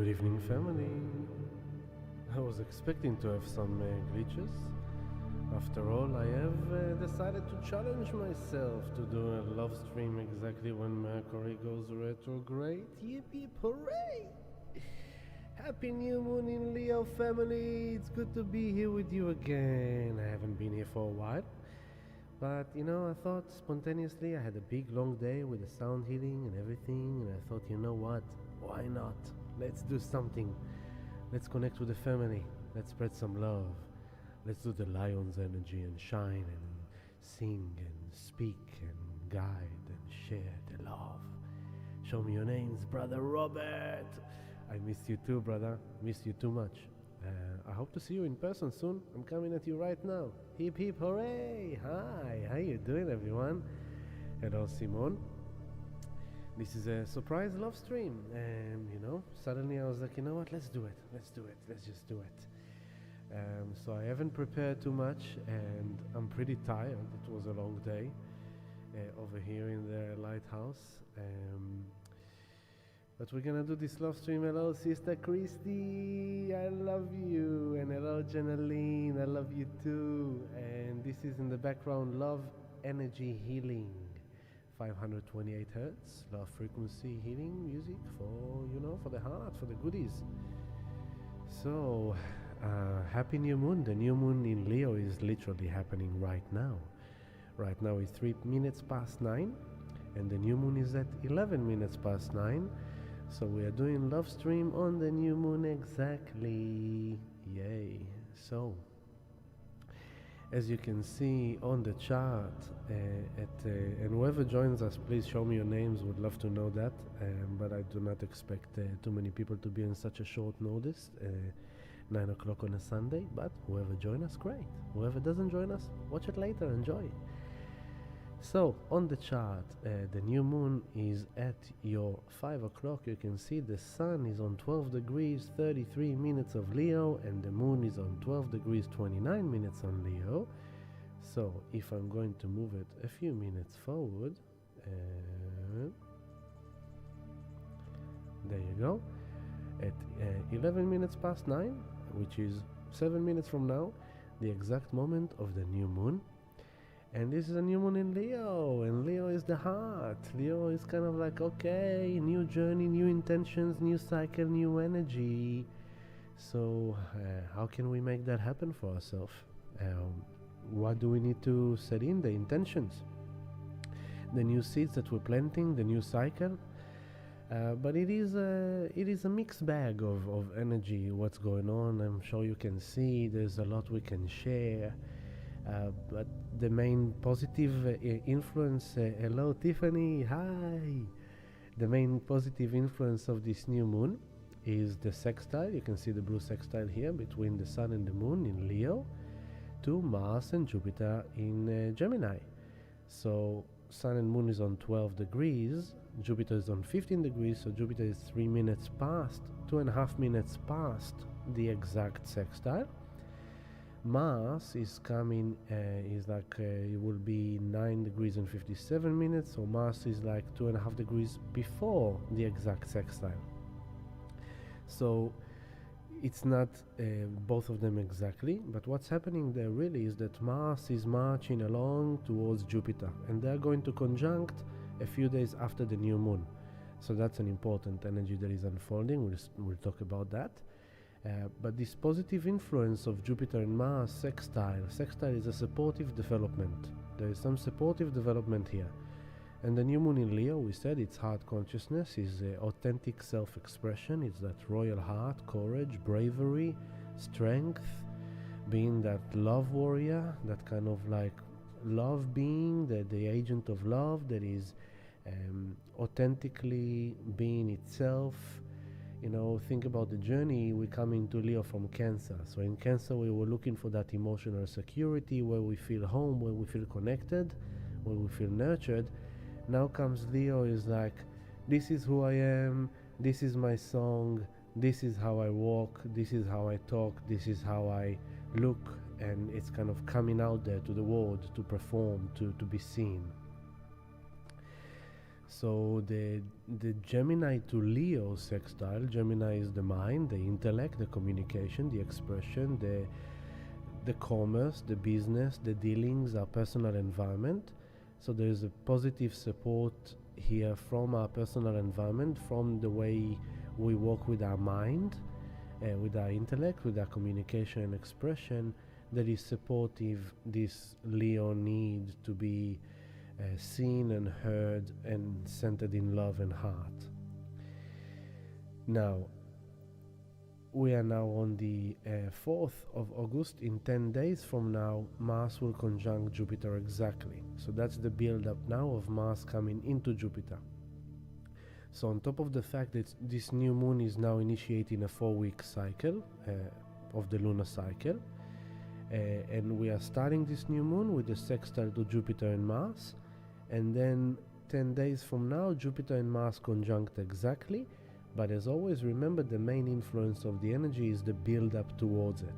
Good evening, family. I was expecting to have some glitches. After all, I have decided to challenge myself to do a love stream exactly when Mercury goes retrograde. Yippee hooray! Happy new moon in Leo, family. It's good to be here with you again. I haven't been here for a while. But I thought spontaneously, I had a big long day with the sound healing and everything, and I thought, you know what, why not? Let's do something. Let's connect with the family. Let's spread some love. Let's do the lion's energy and shine and sing and speak and guide and share the love. Show me your names, brother Robert. I miss you too, brother. Miss you too much. I hope to see you in person soon. I'm coming at you right now. Hip hip hooray! Hi, how you doing, everyone? Hello, Simone. This is a surprise love stream, and suddenly I was like, you know what? Let's do it. Let's just do it. So I haven't prepared too much, and I'm pretty tired. It was a long day over here in the lighthouse. But we're gonna do this love stream. Hello, Sister Christy, I love you. And hello, Jenaline, I love you too. And this is in the background, Love Energy Healing, 528 Hertz, love frequency healing music for, for the heart, for the goodies. So, happy new moon. The new moon in Leo is literally happening right now. Right now it's 3 minutes past 9, and the new moon is at 11 minutes past 9. So we are doing love stream on the new moon exactly. Yay. So as you can see on the chart, and whoever joins us, please show me your names. Would love to know that, but I do not expect too many people to be on such a short notice, 9 o'clock on a Sunday. But whoever joins us, great. Whoever doesn't join us, watch it later, enjoy. So on the chart, the new moon is at your 5 o'clock. You can see the sun is on 12 degrees 33 minutes of Leo, and the moon is on 12 degrees 29 minutes on Leo. So if I'm going to move it a few minutes forward, there you go, at 11 minutes past 9, which is 7 minutes from now, the exact moment of the new moon. And this is a new moon in Leo, and Leo is the heart. Leo is kind of like, okay, new journey, new intentions, new cycle, new energy. So how can we make that happen for ourselves? What do we need to set in? The intentions, the new seeds that we're planting, the new cycle. But it is a mixed bag of energy, what's going on. I'm sure you can see there's a lot we can share. But the main positive influence, hello Tiffany, hi! The main positive influence of this new moon is the sextile. You can see the blue sextile here between the sun and the moon in Leo to Mars and Jupiter in Gemini. So sun and moon is on 12 degrees, Jupiter is on 15 degrees, so Jupiter is 3 minutes past, 2.5 minutes past the exact sextile. Mars is coming, it will be 9 degrees and 57 minutes, so Mars is like 2.5 degrees before the exact sextile. So it's not both of them exactly, but what's happening there really is that Mars is marching along towards Jupiter, and they're going to conjunct a few days after the new moon. So that's an important energy that is unfolding. We'll talk about that. But this positive influence of Jupiter and Mars sextile is a supportive development. There is some supportive development here. And the new moon in Leo, we said, it's heart consciousness, is authentic self-expression. It's that royal heart, courage, bravery, strength, being that love warrior, that kind of like love being, the agent of love that is authentically being itself. Think about the journey. We come into Leo from Cancer. So in Cancer, we were looking for that emotional security, where we feel home, where we feel connected, where we feel nurtured. Now comes Leo, is like, this is who I am, this is my song, this is how I walk, this is how I talk, this is how I look, and it's kind of coming out there to the world, to perform, to be seen. So the Gemini to Leo sextile, Gemini is the mind, the intellect, the communication, the expression, the commerce, the business, the dealings, our personal environment. So there is a positive support here from our personal environment, from the way we work with our mind, with our intellect, with our communication and expression, that is supportive this Leo need to be seen and heard and centered in love and heart. Now, we are now on the 4th of August. In 10 days from now, Mars will conjunct Jupiter exactly. So that's the build-up now of Mars coming into Jupiter. So on top of the fact that this new moon is now initiating a 4-week cycle of the lunar cycle, and we are starting this new moon with a sextile to Jupiter and Mars, and then 10 days from now, Jupiter and Mars conjunct exactly. But as always, remember the main influence of the energy is the build-up towards it.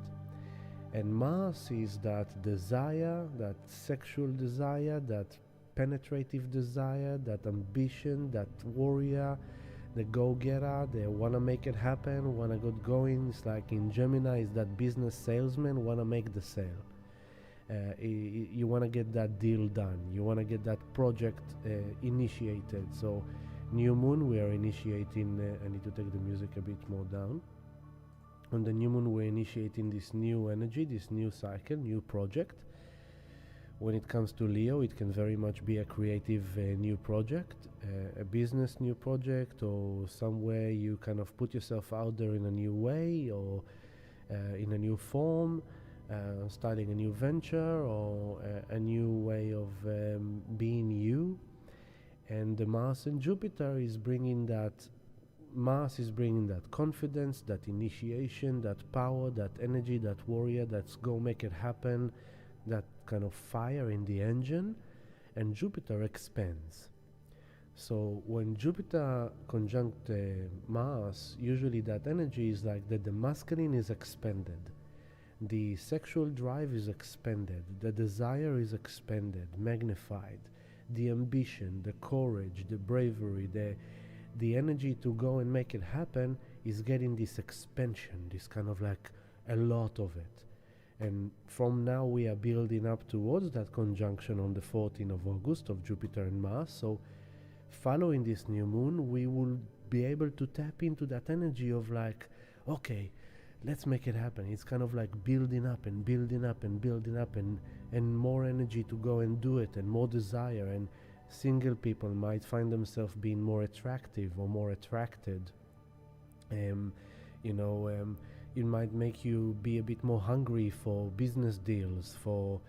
And Mars is that desire, that sexual desire, that penetrative desire, that ambition, that warrior, the go-getter, they want to make it happen, want to get going. It's like in Gemini, is that business salesman, want to make the sale. You want to get that deal done. You want to get that project initiated. So new moon, we are initiating, I need to take the music a bit more down. On the new moon, we're initiating this new energy, this new cycle, new project. When it comes to Leo, it can very much be a creative new project, a business new project, or somewhere you kind of put yourself out there in a new way, or in a new form, starting a new venture, or a new way of being you. And the Mars and Jupiter is bringing that. Mars is bringing that confidence, that initiation, that power, that energy, that warrior, that's go make it happen, that kind of fire in the engine. And Jupiter expands. So when Jupiter conjunct Mars, usually that energy is like that the masculine is expanded, the sexual drive is expanded, the desire is expanded, magnified, the ambition, the courage, the bravery, the energy to go and make it happen is getting this expansion, this kind of like a lot of it. And from now we are building up towards that conjunction on the 14th of August of Jupiter and Mars. So following this new moon, we will be able to tap into that energy of like, okay, let's make it happen. It's kind of like building up and building up and building up, and more energy to go and do it, and more desire. And single people might find themselves being more attractive or more attracted. It might make you be a bit more hungry for business deals, for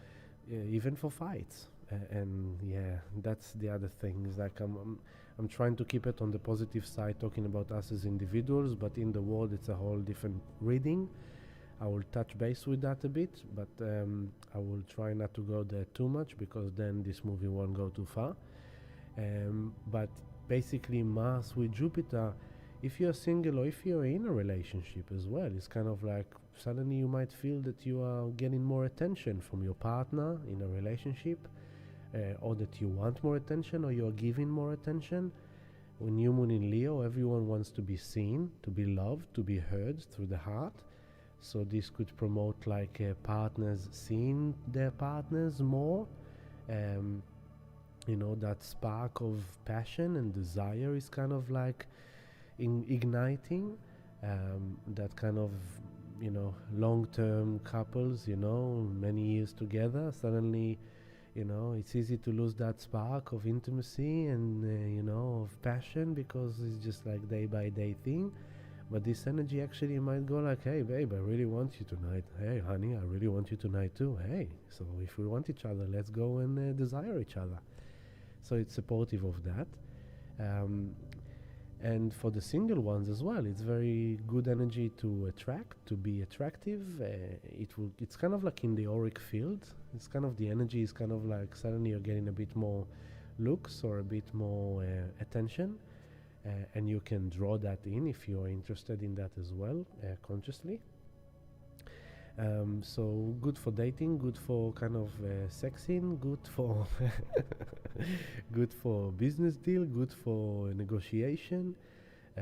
even for fights. And yeah, that's the other thing. Is like I'm trying to keep it on the positive side, talking about us as individuals, but in the world it's a whole different reading. I will touch base with that a bit, but I will try not to go there too much, because then this movie won't go too far. But basically Mars with Jupiter, if you're single or if you're in a relationship as well, it's kind of like suddenly you might feel that you are getting more attention from your partner in a relationship, or that you want more attention, or you're giving more attention. When new moon in Leo, everyone wants to be seen, to be loved, to be heard through the heart. So this could promote like partners seeing their partners more. That spark of passion and desire is kind of like igniting. That kind of, long-term couples, many years together, suddenly, it's easy to lose that spark of intimacy and, of passion, because it's just like day by day thing. But this energy actually might go like, hey, babe, I really want you tonight. Hey, honey, I really want you tonight too. Hey, so if we want each other, let's go and desire each other. So it's supportive of that. And for the single ones as well, it's very good energy to attract, to be attractive. It's kind of like in the auric field. It's kind of the energy is kind of like suddenly you're getting a bit more looks or a bit more attention. And you can draw that in if you're interested in that as well, consciously. So good for dating, good for kind of sexing, good for good for business deal, good for negotiation, uh,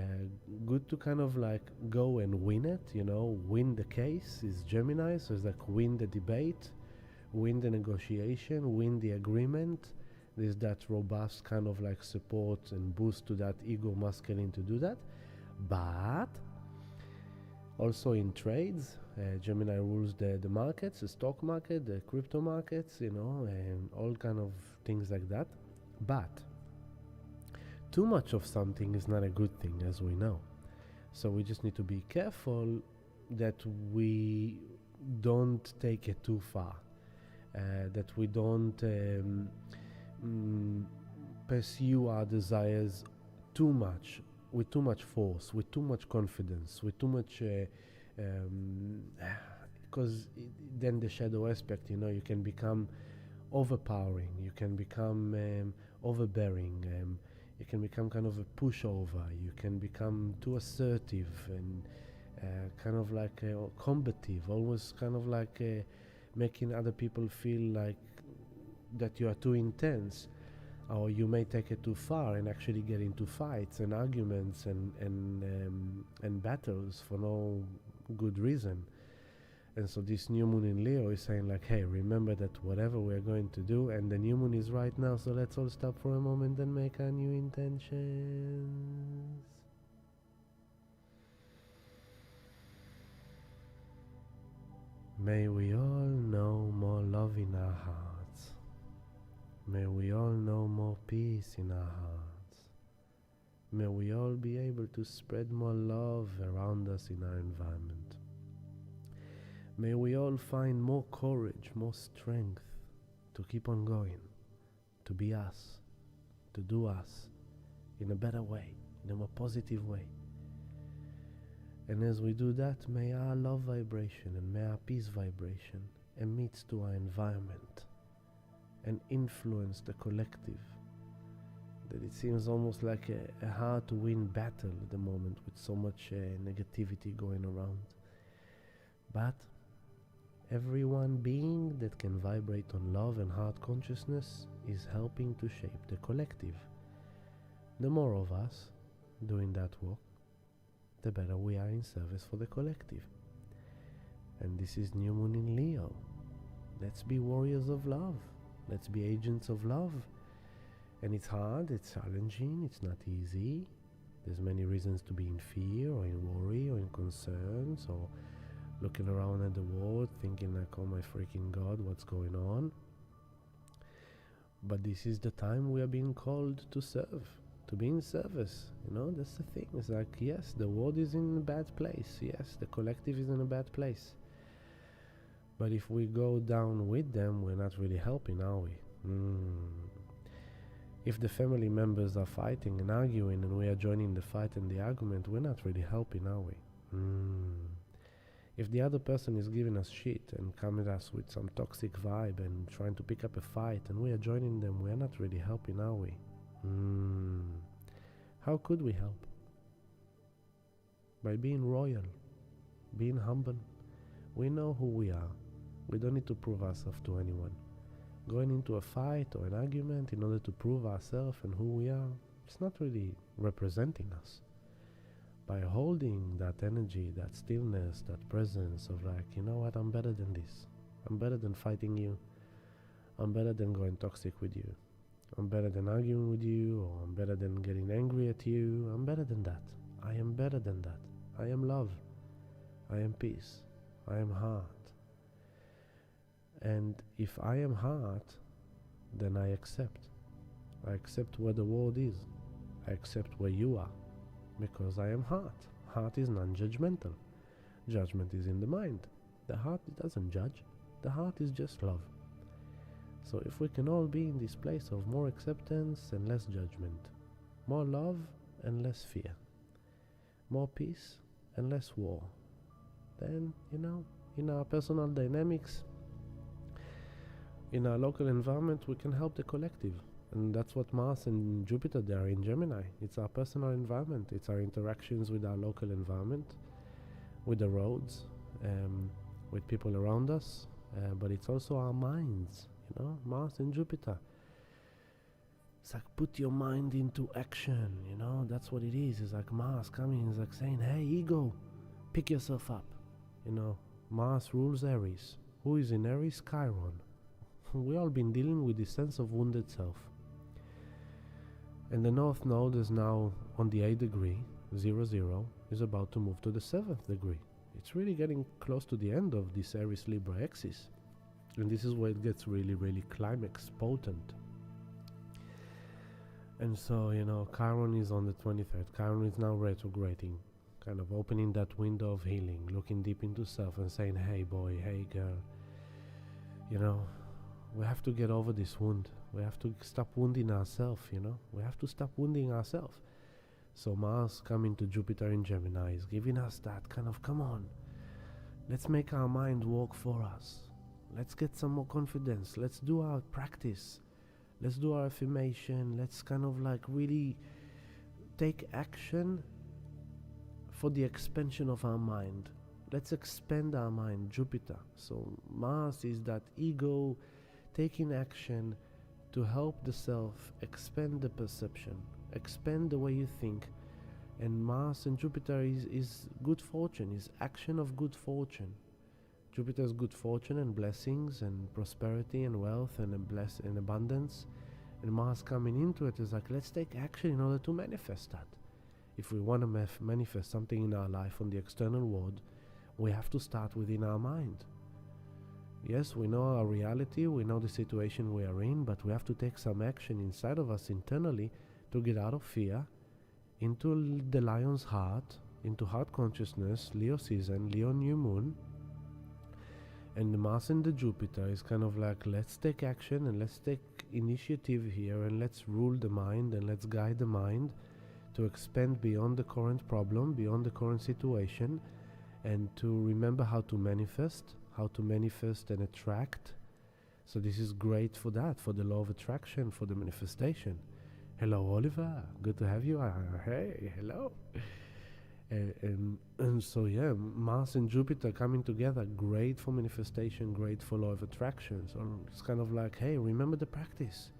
good to kind of like go and win it, win the case is Gemini, so it's like win the debate, win the negotiation, win the agreement. There's that robust kind of like support and boost to that ego masculine to do that. But also in trades, Gemini rules the markets, the stock market, the crypto markets, and all kind of things like that. But too much of something is not a good thing, as we know. So we just need to be careful that we don't take it too far, that we don't pursue our desires too much, with too much force, with too much confidence, with too much, because then the shadow aspect, you can become overpowering, you can become overbearing, you can become kind of a pushover, you can become too assertive and kind of like combative, almost kind of like making other people feel like that you are too intense, or you may take it too far and actually get into fights and arguments and battles for no good reason. And so this new moon in Leo is saying like, hey, remember that whatever we're going to do, and the new moon is right now, so let's all stop for a moment and make our new intentions. May we all know more love in our hearts. May we all know more peace in our hearts. May we all be able to spread more love around us in our environment. May we all find more courage, more strength to keep on going, to be us, to do us in a better way, in a more positive way. And as we do that, may our love vibration and may our peace vibration emit to our environment and influence the collective. That it seems almost like a hard to win battle at the moment with so much negativity going around. But every one being that can vibrate on love and heart consciousness is helping to shape the collective. The more of us doing that work, the better we are in service for the collective. And this is new moon in Leo. Let's be warriors of love. Let's be agents of love. And it's hard, it's challenging, it's not easy. There's many reasons to be in fear or in worry or in concerns or looking around at the world thinking like, oh my freaking God, what's going on? But this is the time we are being called to serve, to be in service. That's the thing. It's like, yes, the world is in a bad place. Yes, the collective is in a bad place. But if we go down with them, we're not really helping, are we? If the family members are fighting and arguing and we are joining the fight and the argument, we're not really helping, are we? If the other person is giving us shit and coming at us with some toxic vibe and trying to pick up a fight and we are joining them, we are not really helping, are we? How could we help? By being royal, being humble. We know who we are. We don't need to prove ourselves to anyone. Going into a fight or an argument in order to prove ourselves and who we are, it's not really representing us. By holding that energy, that stillness, that presence of like, you know what, I'm better than this. I'm better than fighting you. I'm better than going toxic with you. I'm better than arguing with you, or I'm better than getting angry at you. I'm better than that. I am better than that. I am love. I am peace. I am heart. And if I am heart, then I accept. I accept where the world is. I accept where you are. Because I am heart. Heart is non-judgmental. Judgment is in the mind. The heart doesn't judge. The heart is just love. So if we can all be in this place of more acceptance and less judgment, more love and less fear, more peace and less war, then, in our personal dynamics, in our local environment, we can help the collective. And that's what Mars and Jupiter, they are in Gemini. It's our personal environment. It's our interactions with our local environment, with the roads, with people around us, but it's also our minds, Mars and Jupiter. It's like, put your mind into action, that's what it is. It's like Mars coming, it's like saying, hey, ego, pick yourself up. Mars rules Aries. Who is in Aries? Chiron. We all been dealing with this sense of wounded self. And the North Node is now on the 8th degree, 0, is about to move to the 7th degree. It's really getting close to the end of this Aries Libra axis. And this is where it gets really, really climax potent. And so, Chiron is on the 23rd. Chiron is now retrograding, kind of opening that window of healing, looking deep into self and saying, hey boy, hey girl, we have to get over this wound. We have to stop wounding ourselves, We have to stop wounding ourselves. So Mars coming to Jupiter in Gemini is giving us that kind of, come on, let's make our mind work for us. Let's get some more confidence. Let's do our practice. Let's do our affirmation. Let's kind of like really take action for the expansion of our mind. Let's expand our mind, Jupiter. So Mars is that ego taking action to help the self expand the perception, expand the way you think. And Mars and Jupiter is good fortune, is action of good fortune. Jupiter's good fortune and blessings and prosperity and wealth and abundance. And Mars coming into it is like, let's take action in order to manifest that. If we want to manifest something in our life on the external world, we have to start within our mind. Yes, we know our reality, we know the situation we are in, but we have to take some action inside of us internally to get out of fear, into the lion's heart, into heart consciousness, Leo season, Leo new moon. And the Mars and the Jupiter is kind of like, let's take action and let's take initiative here and let's rule the mind and let's guide the mind to expand beyond the current problem, beyond the current situation, and to remember how to manifest and attract. So this is great for that, for the law of attraction, for the manifestation. Hello, Oliver. Good to have you. Hey, hello. And so, yeah, Mars and Jupiter coming together, great for manifestation, great for law of attraction. So it's kind of like, hey, remember the practice.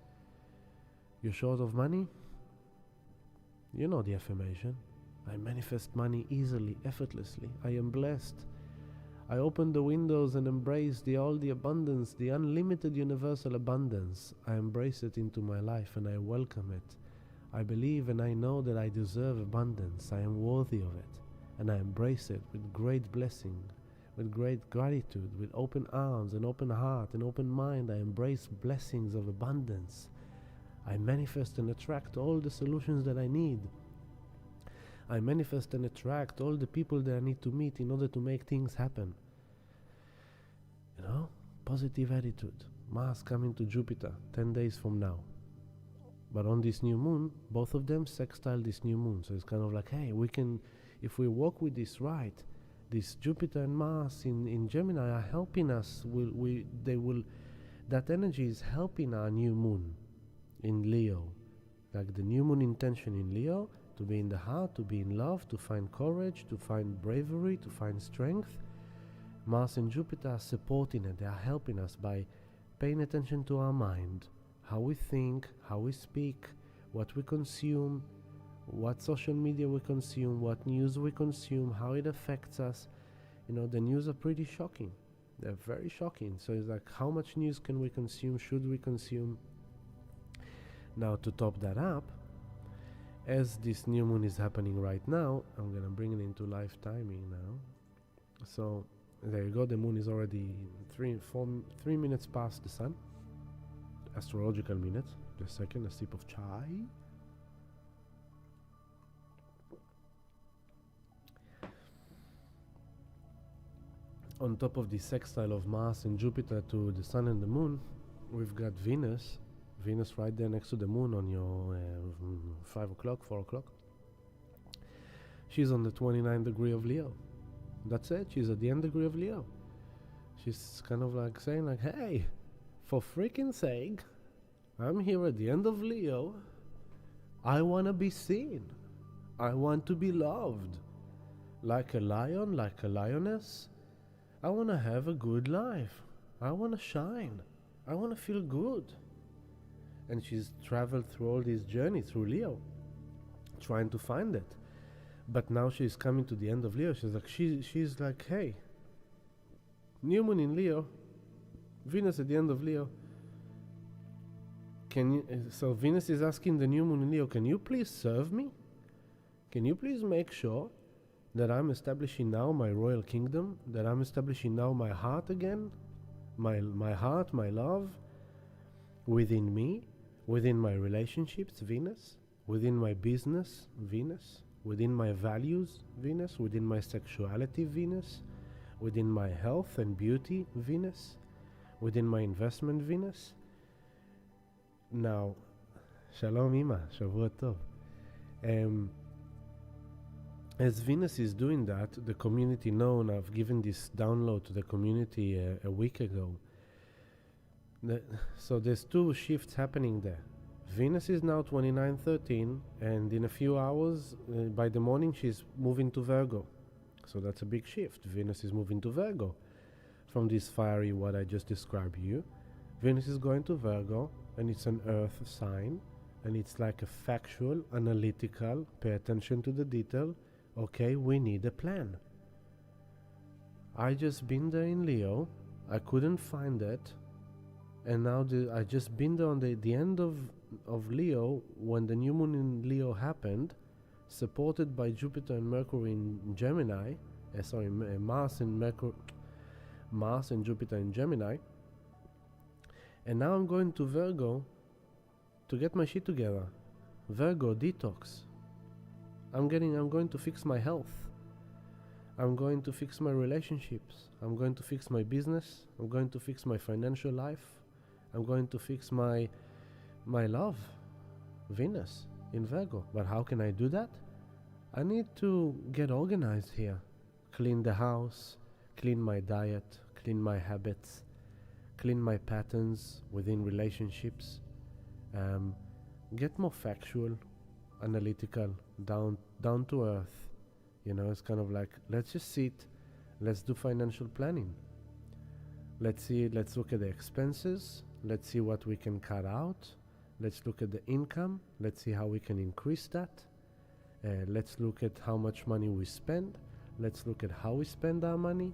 You're short of money? You know the affirmation. I manifest money easily, effortlessly. I am blessed. I open the windows and embrace all the abundance, the unlimited universal abundance. I embrace it into my life and I welcome it. I believe and I know that I deserve abundance. I am worthy of it. And I embrace it with great blessing, with great gratitude, with open arms and open heart and open mind. I embrace blessings of abundance. I manifest and attract all the solutions that I need. I manifest and attract all the people that I need to meet in order to make things happen. Positive attitude. Mars coming to Jupiter 10 days from now. But on this new moon, both of them sextile this new moon. So it's kind of like, hey, we can, if we walk with this right, this Jupiter and Mars in Gemini are helping us. That energy is helping our new moon in Leo. Like the new moon intention in Leo, to be in the heart, to be in love, to find courage, to find bravery, to find strength. Mars and Jupiter are supporting it. They are helping us by paying attention to our mind, how we think, how we speak, what we consume, what social media we consume, what news we consume, how it affects us. The news are pretty shocking. They're very shocking. So it's like, how much news can we consume? Should we consume? Now, to top that up, as this new moon is happening right now, I'm going to bring it into live timing now. So there you go. The moon is already 3 minutes past the sun. Astrological minutes. Just a second, a sip of chai. On top of the sextile of Mars and Jupiter to the sun and the moon, we've got Venus right there next to the moon on your 5 o'clock, 4 o'clock. She's on the 29th degree of Leo. That's it. She's at the end degree of Leo. She's kind of like saying like, hey, for freaking sake, I'm here at the end of Leo. I want to be seen. I want to be loved. Like a lion, like a lioness. I want to have a good life. I want to shine. I want to feel good. And she's traveled through all this journey through Leo, trying to find it. But now she's coming to the end of Leo. She's like, hey, new moon in Leo, Venus at the end of Leo. So Venus is asking the new moon in Leo, can you please serve me? Can you please make sure that I'm establishing now my royal kingdom, that I'm establishing now my heart again, my heart, my love, within me, within my relationships, Venus, within my business, Venus, within my values, Venus, within my sexuality, Venus, within my health and beauty, Venus, within my investment, Venus. Now, Shalom Ima, Shavua Tov. As Venus is doing that, the community known, I've given this download to the community a week ago. So there's two shifts happening there. Venus is now 2913, and in a few hours, by the morning, she's moving to Virgo. So that's a big shift. Venus is moving to Virgo. From this fiery, what I just described you, Venus is going to Virgo, and it's an earth sign, and it's like a factual, analytical, pay attention to the detail. Okay, we need a plan. I just been there in Leo, I couldn't find it, and now I just been there on the end of Leo, when the new moon in Leo happened, supported by Jupiter and Mercury in Gemini, Mars and Jupiter in Gemini, and now I'm going to Virgo to get my shit together. Virgo detox. I'm going to fix my health. I'm going to fix my relationships. I'm going to fix my business. I'm going to fix my financial life. I'm going to fix my love, Venus in Virgo. But how can I do that? I need to get organized here. Clean the house, clean my diet, clean my habits, clean my patterns within relationships, get more factual, analytical, down to earth. It's kind of like, let's just sit, let's do financial planning. Let's look at the expenses, let's see what we can cut out, let's look at the income, let's see how we can increase that, let's look at how much money we spend, let's look at how we spend our money.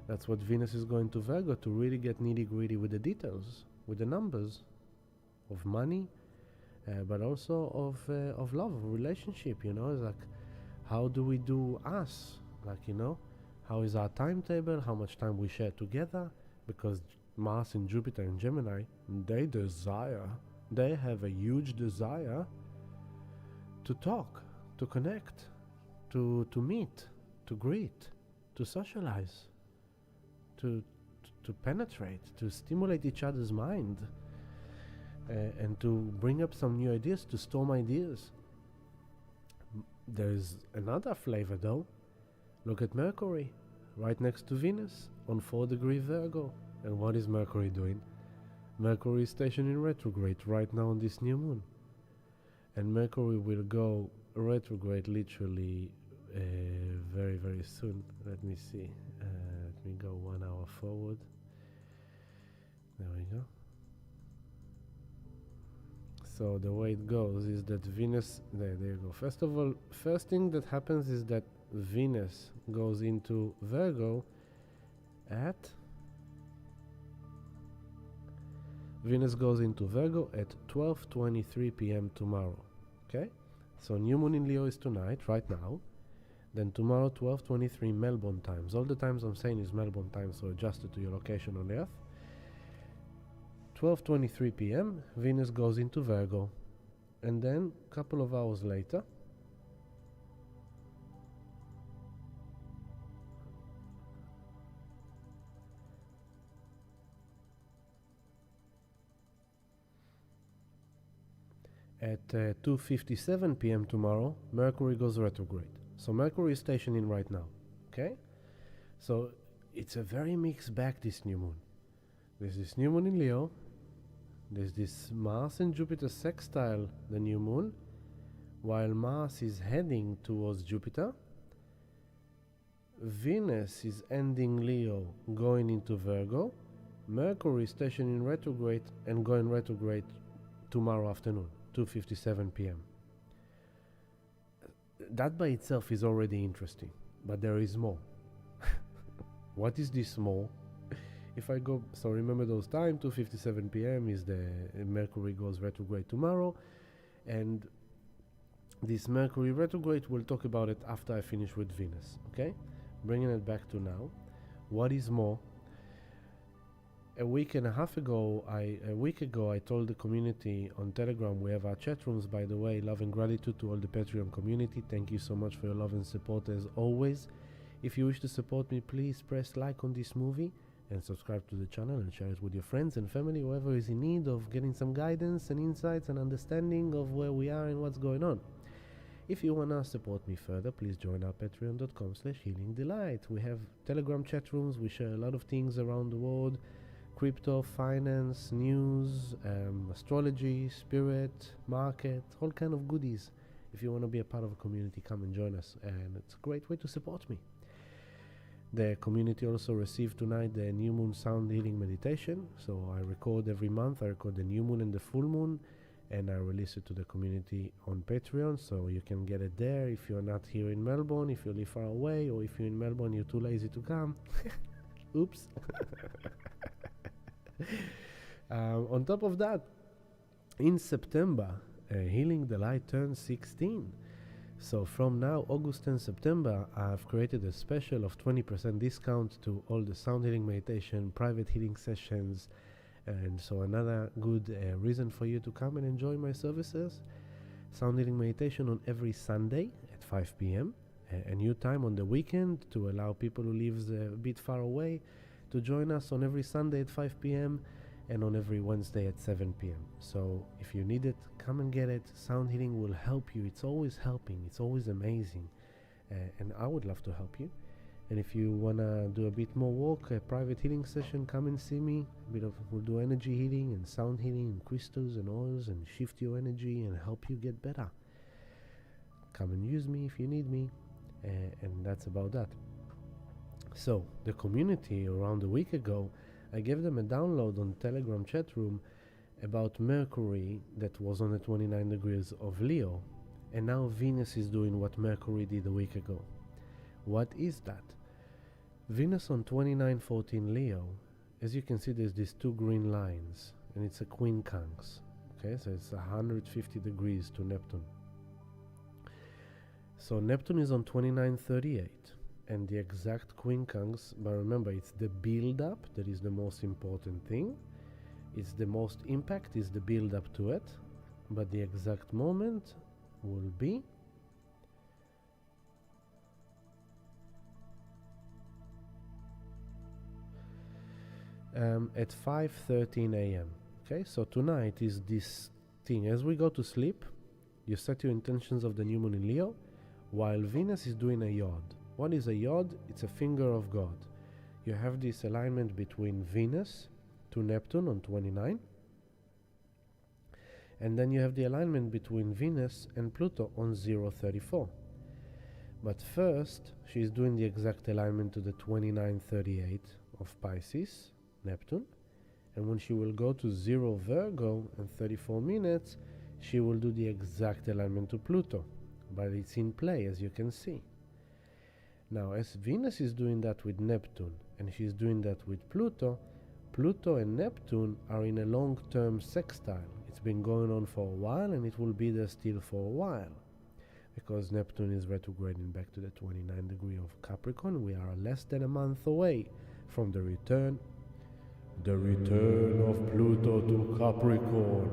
That's what Venus is going to Virgo, to really get nitty-gritty with the details, with the numbers of money, but also of love, of relationship. It's like, how do we do us? How is our timetable? How much time we share together? Because Mars and Jupiter and Gemini, they have a huge desire to talk, to connect, to meet, to greet, to socialize, to penetrate, to stimulate each other's mind, and to bring up some new ideas, to storm ideas. There's another flavor though. Look at Mercury, right next to Venus, on 4° Virgo. And what is Mercury doing? Mercury is stationed in retrograde right now on this new moon. And Mercury will go retrograde literally very, very soon. Let me see. Let me go 1 hour forward. There we go. So the way it goes is that Venus, there you go. First of all, first thing that happens is that Venus goes into Virgo at 12:23 p.m. tomorrow. Okay? So new moon in Leo is tonight, right now. Then tomorrow 12:23 Melbourne times. All the times I'm saying is Melbourne time, so adjusted to your location on Earth. 12:23 p.m. Venus goes into Virgo, and then a couple of hours later, at 2:57 p.m. tomorrow, Mercury goes retrograde. So Mercury is stationing right now. Okay, so it's a very mixed bag, this new moon. There's this new moon in Leo. There's this Mars and Jupiter sextile the new moon, while Mars is heading towards Jupiter, Venus is ending Leo, going into Virgo. Mercury is stationed in retrograde and going retrograde tomorrow afternoon, 2:57 p.m. That by itself is already interesting, but there is more. What is this more? If I go, so remember those time, 2:57 p.m. is the Mercury goes retrograde tomorrow, and this Mercury retrograde, we'll talk about it after I finish with Venus, okay? Bringing it back to now. What is more? A week ago, I told the community on Telegram, we have our chat rooms, by the way, love and gratitude to all the Patreon community. Thank you so much for your love and support as always. If you wish to support me, please press like on this movie and subscribe to the channel and share it with your friends and family, whoever is in need of getting some guidance and insights and understanding of where we are and what's going on. If you want to support me further, please join our patreon.com/healingdelight. We have Telegram chat rooms. We share a lot of things around the world: crypto, finance, news, astrology, spirit, market, all kind of goodies. If you want to be a part of a community, come and join us, and it's a great way to support me. The community also received tonight the new moon sound healing meditation. So I record every month. I record the new moon and the full moon, and I release it to the community on Patreon, so you can get it there if you're not here in Melbourne, if you live far away, or if you're in Melbourne, you're too lazy to come. Oops. On top of that, in September, Healing the Light turns 16. So from now, August and September, I've created a special of 20% discount to all the sound healing meditation, private healing sessions, and so another good reason for you to come and enjoy my services. Sound healing meditation on every Sunday at 5 p.m. A new time on the weekend to allow people who live a bit far away to join us on every Sunday at 5 p.m. and on every Wednesday at 7 p.m. So if you need it, come and get it. Sound healing will help you. It's always helping. It's always amazing. And I would love to help you. And if you want to do a bit more work, a private healing session, come and see me. We'll do energy healing and sound healing and crystals and oils and shift your energy and help you get better. Come and use me if you need me. And that's about that. So the community around a week ago, I gave them a download on Telegram chat room about Mercury that was on the 29 degrees of Leo. And now Venus is doing what Mercury did a week ago. What is that? Venus on 2914 Leo, as you can see, there's these two green lines, and it's a quincunx. Okay, so it's 150 degrees to Neptune. So Neptune is on 2938, and the exact quincunx, but remember, it's the build-up that is the most important thing. It's the most impact is the build-up to it, but the exact moment will be at 5:13 a.m. Okay, so tonight is this thing. As we go to sleep, you set your intentions of the new moon in Leo, while Venus is doing a yod. What is a yod? It's a finger of God. You have this alignment between Venus to Neptune on 29, and then you have the alignment between Venus and Pluto on 034. But first, she's doing the exact alignment to the 2938 of Pisces, Neptune, and when she will go to 0 Virgo in 34 minutes, she will do the exact alignment to Pluto, but it's in play, as you can see. Now, as Venus is doing that with Neptune, and she's doing that with Pluto, Pluto and Neptune are in a long-term sextile. It's been going on for a while, and it will be there still for a while, because Neptune is retrograding back to the 29 degree of Capricorn. We are less than a month away from the return of Pluto to Capricorn.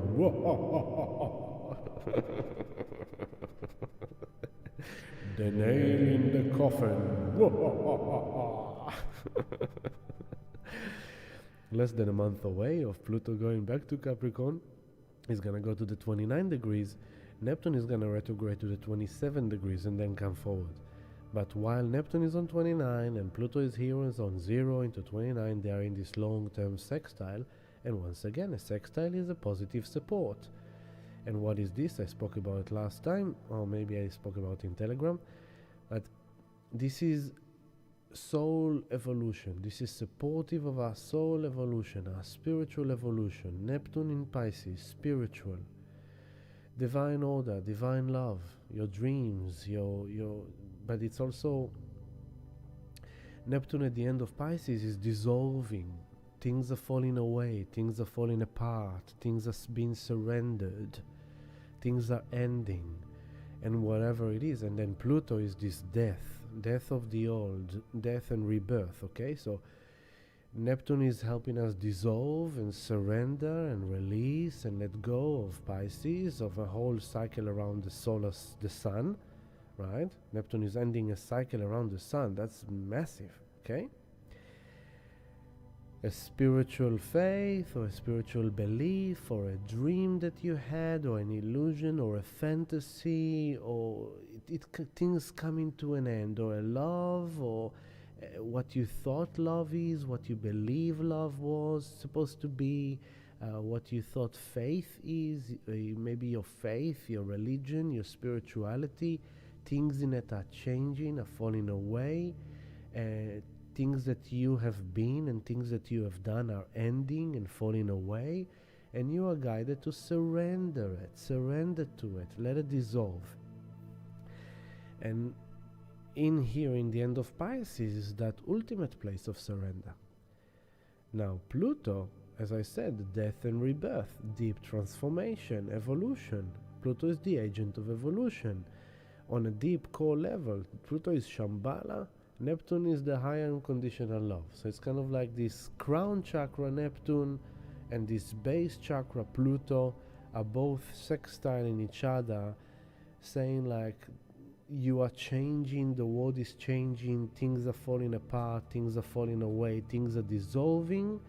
The nail in the coffin. Less than a month away of Pluto going back to Capricorn. He's going to go to the 29 degrees. Neptune is going to retrograde to the 27 degrees and then come forward. But while Neptune is on 29 and Pluto is here is on 0 into 29, they are in this long-term sextile. And once again, a sextile is a positive support. And what is this? I spoke about it last time, or maybe I spoke about it in Telegram. But this is soul evolution. This is supportive of our soul evolution, our spiritual evolution. Neptune in Pisces, spiritual, divine order, divine love, your dreams, but it's also Neptune at the end of Pisces is dissolving. Things are falling away, things are falling apart, things are being surrendered, things are ending, and whatever it is. And then Pluto is this death of the old, death and rebirth. Okay, so Neptune is helping us dissolve and surrender and release and let go of Pisces, of a whole cycle around the sun, right? Neptune is ending a cycle around the sun. That's massive. Okay, a spiritual faith or a spiritual belief or a dream that you had or an illusion or a fantasy, or things coming to an end, or a love, or what you thought love is, what you believe love was supposed to be, what you thought faith is, maybe your faith, your religion, your spirituality. Things in it are changing, are falling away. Things that you have been and things that you have done are ending and falling away, and you are guided to surrender to it, let it dissolve. And in the end of Pisces, is that ultimate place of surrender. Now Pluto, as I said, death and rebirth, deep transformation, evolution. Pluto is the agent of evolution. On a deep core level, Pluto is Shambhala, Neptune is the higher unconditional love. So it's kind of like this crown chakra Neptune and this base chakra Pluto are both sextile in each other, saying like you are changing, the world is changing, things are falling apart, things are falling away, things are dissolving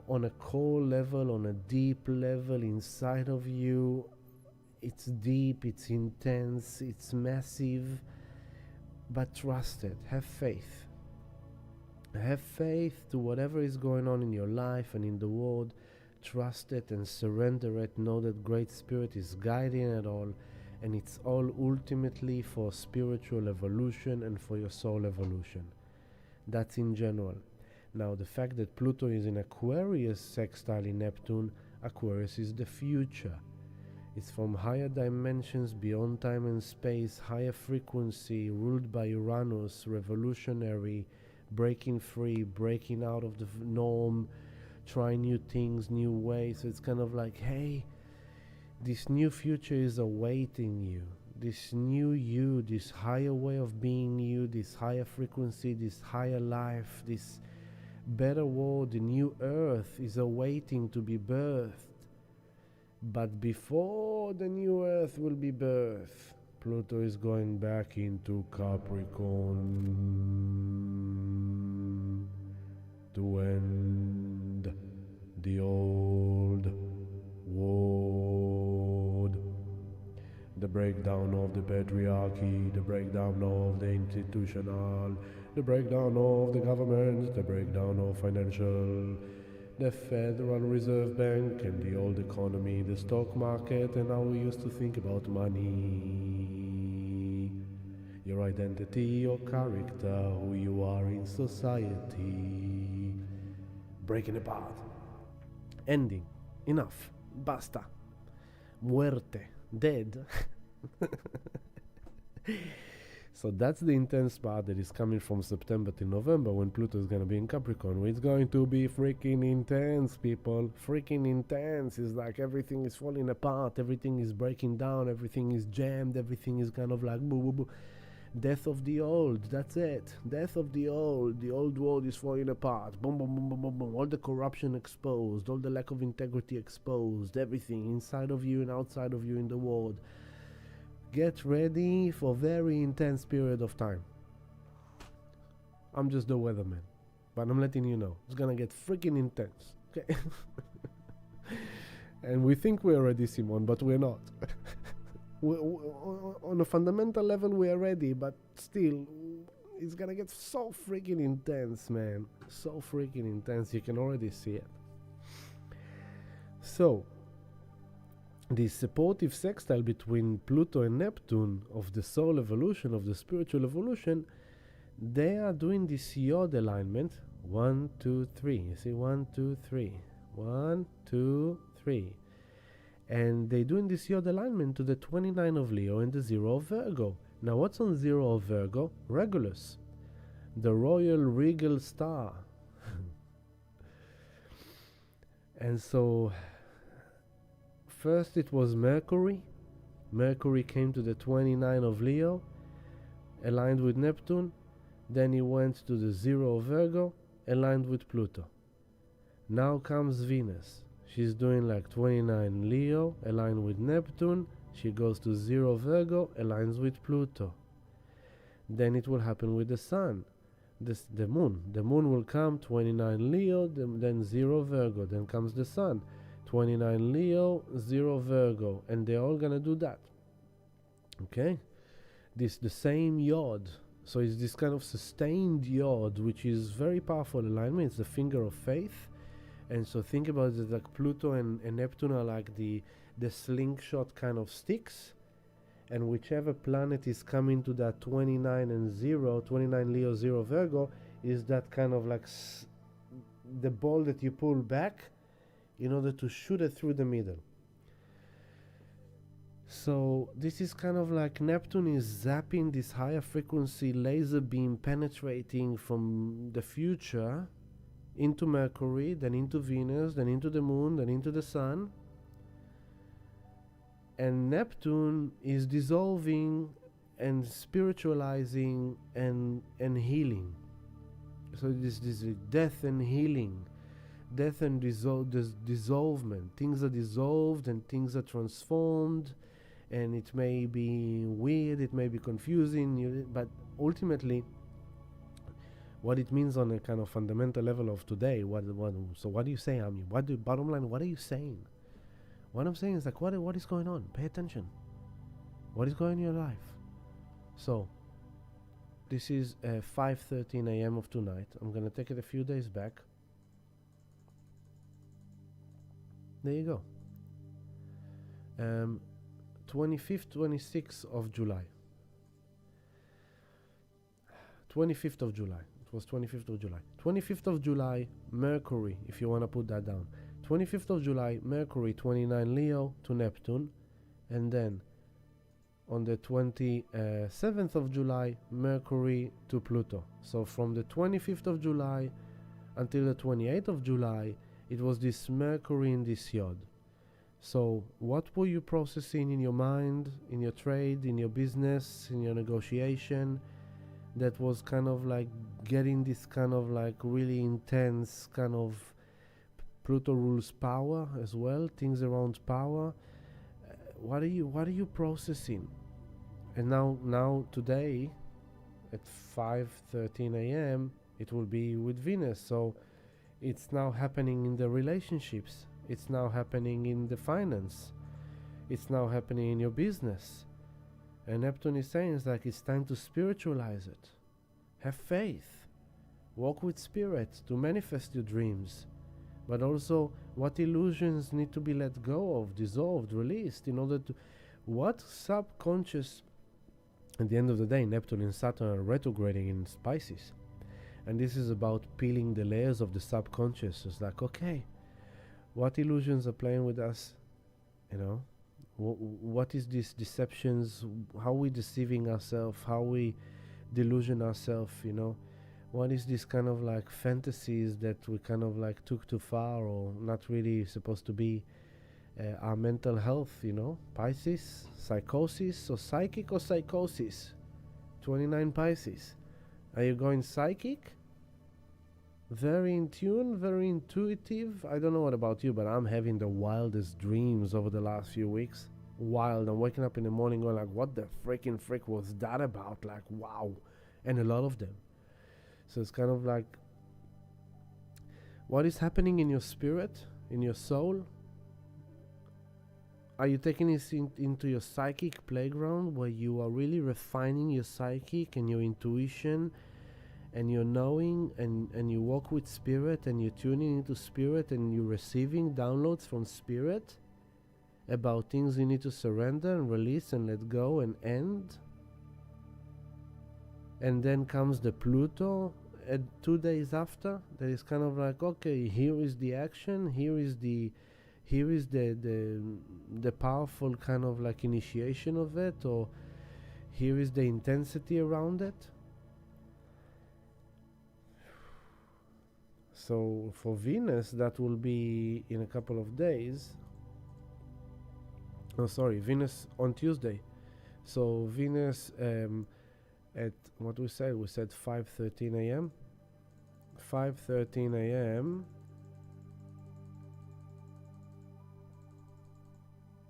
on a core level, on a deep level inside of you. It's deep, it's intense, it's massive. But trust it, have faith. Have faith to whatever is going on in your life and in the world. Trust it and surrender it. Know that Great Spirit is guiding it all, and it's all ultimately for spiritual evolution and for your soul evolution. That's in general. Now, the fact that Pluto is in Aquarius sextile in Neptune, Aquarius is the future. It's from higher dimensions, beyond time and space, higher frequency, ruled by Uranus, revolutionary, breaking free, breaking out of the norm, trying new things, new ways. So it's kind of like, hey, this new future is awaiting you. This new you, this higher way of being you, this higher frequency, this higher life, this better world, the new earth is awaiting to be birthed. But before the new earth will be birthed, Pluto is going back into Capricorn to end the old world. The breakdown of the patriarchy, the breakdown of the institutional, the breakdown of the government, the breakdown of financial, the Federal Reserve Bank and the old economy, the stock market, and how we used to think about money, your identity, your character, who you are in society, breaking apart, ending, enough, basta, muerte, dead. So that's the intense part that is coming from September to November, when Pluto is going to be in Capricorn. It's going to be freaking intense, people. Freaking intense. It's like everything is falling apart, everything is breaking down, everything is jammed, everything is kind of like boo boo boo. Death of the old, that's it. Death of the old world is falling apart. Boom, boom, boom, boom, boom, boom. All the corruption exposed, all the lack of integrity exposed, everything inside of you and outside of you in the world. Get ready for a very intense period of time. I'm just the weatherman, but I'm letting you know it's gonna get freaking intense. Okay. And we think we're ready, Simon, but we're not. On a fundamental level we are ready, but still it's gonna get so freaking intense, man. So freaking intense. You can already see it. So the supportive sextile between Pluto and Neptune of the soul evolution, of the spiritual evolution, they are doing this yod alignment. 1, 2, 3. You see, 1, 2, 3. 1, 2, 3. And they're doing this yod alignment to the 29 of Leo and the 0 of Virgo. Now, what's on 0 of Virgo? Regulus, the royal regal star. And so, first it was Mercury. Mercury came to the 29 of Leo, aligned with Neptune. Then he went to the 0 of Virgo, aligned with Pluto. Now comes Venus. She's doing like 29 Leo, aligned with Neptune. She goes to 0 Virgo, aligns with Pluto. Then it will happen with the Sun. The Moon. The Moon will come 29 Leo, then 0 Virgo. Then comes the Sun. 29 Leo, 0 Virgo. And they're all gonna do that. Okay? The same yod. So it's this kind of sustained yod, which is very powerful alignment. It's the finger of faith. And so think about it like Pluto and Neptune are like the slingshot kind of sticks. And whichever planet is coming to that 29 and 0, 29 Leo, 0 Virgo, is that kind of like the ball that you pull back in order to shoot it through the middle. So this is kind of like Neptune is zapping this higher frequency laser beam penetrating from the future into Mercury, then into Venus, then into the Moon, then into the Sun. And Neptune is dissolving and spiritualizing and healing. So this is death and healing, death and dissolvement. Things are dissolved and things are transformed, and it may be weird, it may be confusing, but ultimately what it means on a kind of fundamental level of today, so what do you say, Ami? Bottom line, what are you saying? What I'm saying is like, what is going on? Pay attention. What is going on in your life? So, this is 5:13 a.m. of tonight. I'm going to take it a few days back. There you go. 25th, 26th of July. 25th of July. It was 25th of July. 25th of July, Mercury, if you want to put that down. 25th of July, Mercury, 29 Leo to Neptune. And then on the 27th of July, Mercury to Pluto. So from the 25th of July until the 28th of July, it was this Mercury in this yod. So what were you processing in your mind, in your trade, in your business, in your negotiation, that was kind of like getting this kind of like really intense kind of Pluto rules power as well, things around power. What are you processing? And now today at 5:13 a.m. it will be with Venus. So it's now happening in the relationships. It's now happening in the finance. It's now happening in your business. And Neptune is saying it's like it's time to spiritualize it. Have faith. Walk with spirit to manifest your dreams. But also what illusions need to be let go of, dissolved, released in order to... What subconscious... At the end of the day, Neptune and Saturn are retrograding in Pisces. And this is about peeling the layers of the subconscious. It's like, okay, what illusions are playing with us? You know? What is these deceptions? How are we deceiving ourselves? How we delusion ourselves, you know? What is this kind of like fantasies that we kind of like took too far or not really supposed to be our mental health, you know? Pisces, psychosis, or psychic or psychosis? 29 Pisces. Are you going psychic? Very in tune, very intuitive. I don't know what about you, but I'm having the wildest dreams over the last few weeks. Wild. I'm waking up in the morning going like, what the freaking frick was that about? Like, wow. And a lot of them. So it's kind of like, what is happening in your spirit, in your soul? Are you taking this into your psychic playground where you are really refining your psychic and your intuition and your knowing and you walk with spirit and you're tuning into spirit and you're receiving downloads from spirit about things you need to surrender and release and let go and end? and then comes the Pluto at 2 days after. That is kind of like, okay, here is the action, here is the powerful kind of like initiation of it, or here is the intensity around it. So for Venus, that will be in a couple of days. Oh, sorry, Venus on Tuesday. So Venus at what we said 5:13 a.m. 5:13 a.m.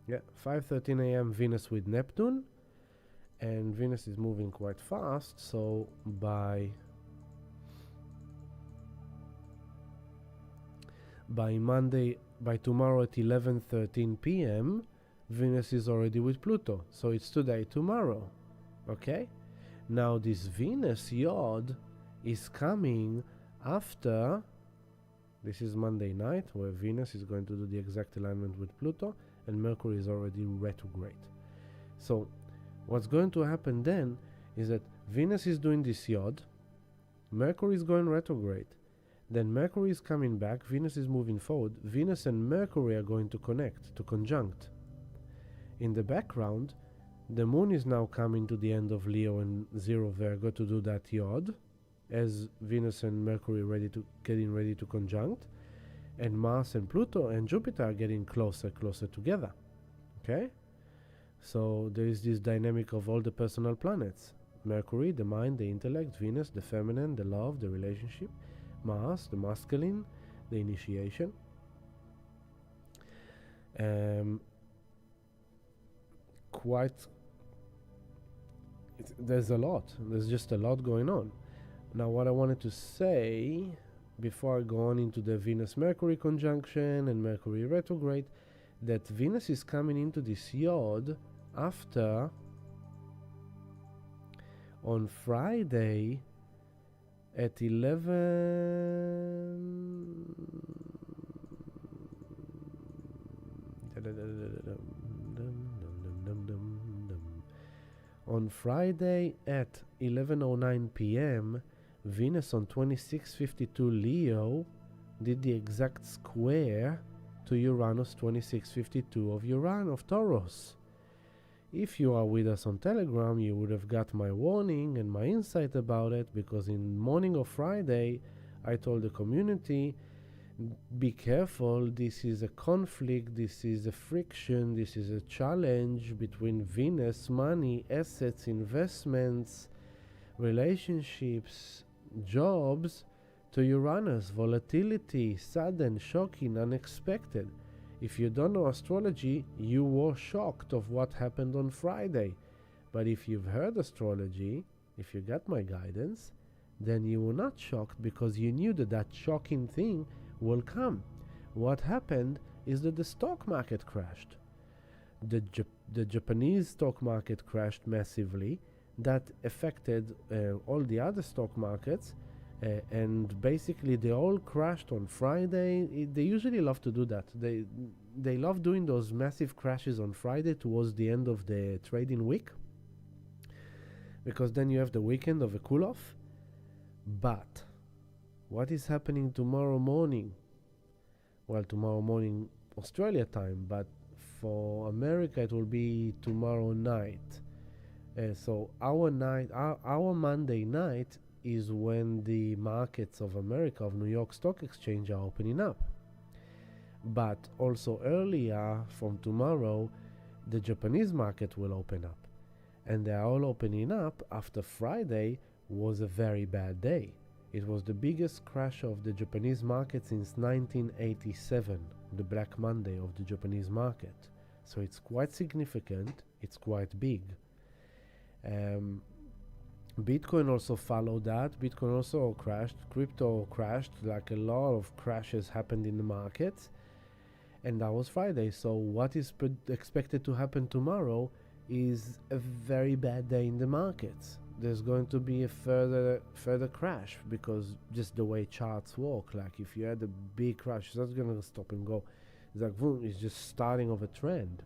Yeah, 5:13 a.m. Venus with Neptune, and Venus is moving quite fast. So by Monday, by tomorrow at 11:13 p.m., Venus is already with Pluto. So it's today, tomorrow. Okay? Now this Venus Yod is coming after, this is Monday night, where Venus is going to do the exact alignment with Pluto, and Mercury is already retrograde. So what's going to happen then is that Venus is doing this Yod, Mercury is going retrograde, then Mercury is coming back, Venus is moving forward, Venus and Mercury are going to connect, to conjunct. In the background, the Moon is now coming to the end of Leo and 0 Virgo to do that Yod, as Venus and Mercury getting ready to conjunct, and Mars and Pluto and Jupiter are getting closer together. Okay? So there is this dynamic of all the personal planets. Mercury, the mind, the intellect; Venus, the feminine, the love, the relationship; Mars, the masculine, the initiation. There's just a lot going on. Now what I wanted to say before I go on into the Venus-Mercury conjunction and Mercury retrograde, that Venus is coming into this Yod after, on Friday at 11 on Friday at 11:09 p.m. Venus on 2652 Leo did the exact square to Uranus 2652 of Taurus. If you are with us on Telegram, you would have got my warning and my insight about it, because in morning of Friday I told the community, be careful, this is a conflict, this is a friction, this is a challenge between Venus, money, assets, investments, relationships, jobs, to Uranus, volatility, sudden, shocking, unexpected. If you don't know astrology, you were shocked of what happened on Friday. But if you've heard astrology, if you got my guidance, then you were not shocked, because you knew that shocking thing will come. What happened is that the stock market crashed. The Japanese stock market crashed massively. That affected all the other stock markets, and basically they all crashed on Friday. They usually love to do that. They love doing those massive crashes on Friday towards the end of the trading week, because then you have the weekend of a cool-off. But what is happening tomorrow morning? Well, tomorrow morning Australia time, but for America it will be tomorrow night. So our Monday night is when the markets of America, of New York Stock Exchange, are opening up. But also earlier, from tomorrow, the Japanese market will open up. And they are all opening up after Friday was a very bad day. It was the biggest crash of the Japanese market since 1987, the Black Monday of the Japanese market. So it's quite significant, it's quite big. Bitcoin also followed that. Bitcoin also crashed. Crypto crashed. Like a lot of crashes happened in the markets. And that was Friday. So what is expected to happen tomorrow is a very bad day in the markets. There's going to be a further crash, because just the way charts work. Like if you had a big crash, it's not going to stop and go. It's like boom, it's just starting of a trend.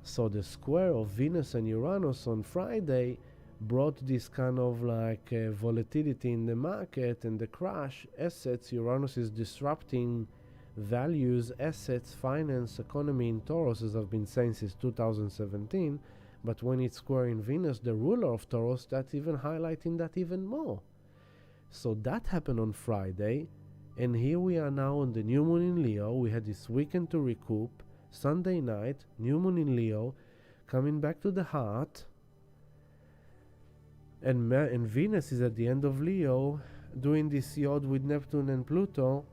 So the square of Venus and Uranus on Friday brought this kind of like volatility in the market and the crash. Assets, Uranus is disrupting values, assets, finance, economy in Taurus, as I've been saying since 2017. But when it's square in Venus, the ruler of Taurus, that's even highlighting that even more. So that happened on Friday, and here we are now on the new moon in Leo. We had this weekend to recoup. Sunday night, new moon in Leo, coming back to the heart, and Venus is at the end of Leo, doing this yod with Neptune and Pluto,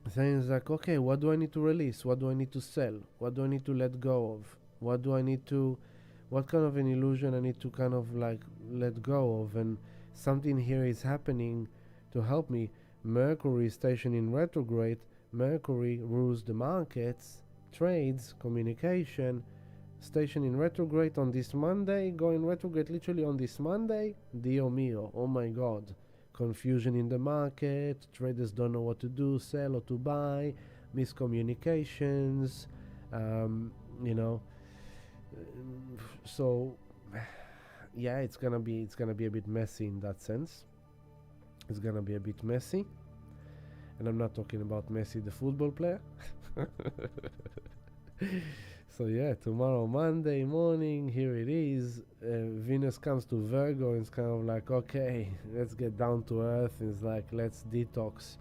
saying like, okay, what do I need to release? What do I need to sell? What do I need to let go of? What kind of an illusion I need to kind of like let go of? And something here is happening to help me. Mercury is stationed in retrograde. Mercury rules the markets, trades, communication. Station in retrograde on this Monday, going retrograde literally on this Monday. Dio mio, oh my god. Confusion in the market, traders don't know what to do, sell or to buy, miscommunications, so yeah, it's gonna be a bit messy in that sense. It's gonna be a bit messy, and I'm not talking about Messi the football player. So yeah, tomorrow Monday morning, here it is. Venus comes to Virgo, and it's kind of like, okay, let's get down to earth. It's like, let's detox.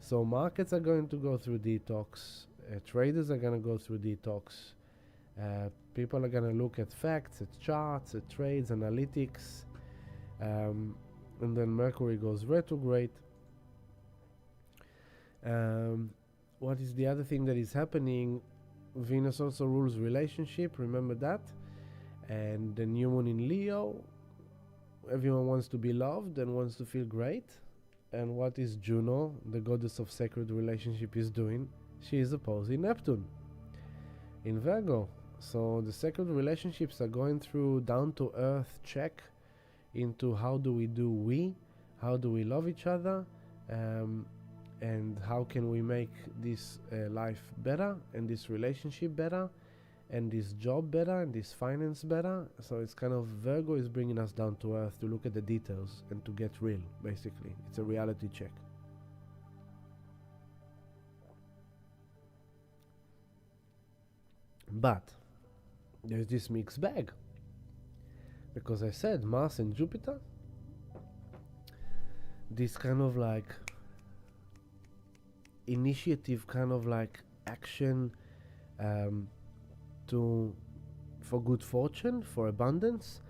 So markets are going to go through detox. Traders are going to go through detox. People are going to look at facts, at charts, at trades, analytics. And then Mercury goes retrograde. What is the other thing that is happening? Venus also rules relationship, remember that. And the new moon in Leo, everyone wants to be loved and wants to feel great. And what is Juno, the goddess of sacred relationship, is doing? She is opposing Neptune in Virgo. So the sacred relationships are going through down to earth check into how do we love each other, and how can we make this life better, and this relationship better, and this job better, and this finance better. So it's kind of, Virgo is bringing us down to earth to look at the details and to get real, basically. It's a reality check. But there's this mixed bag, because I said Mars and Jupiter, this kind of like initiative, kind of like action for good fortune, for abundance.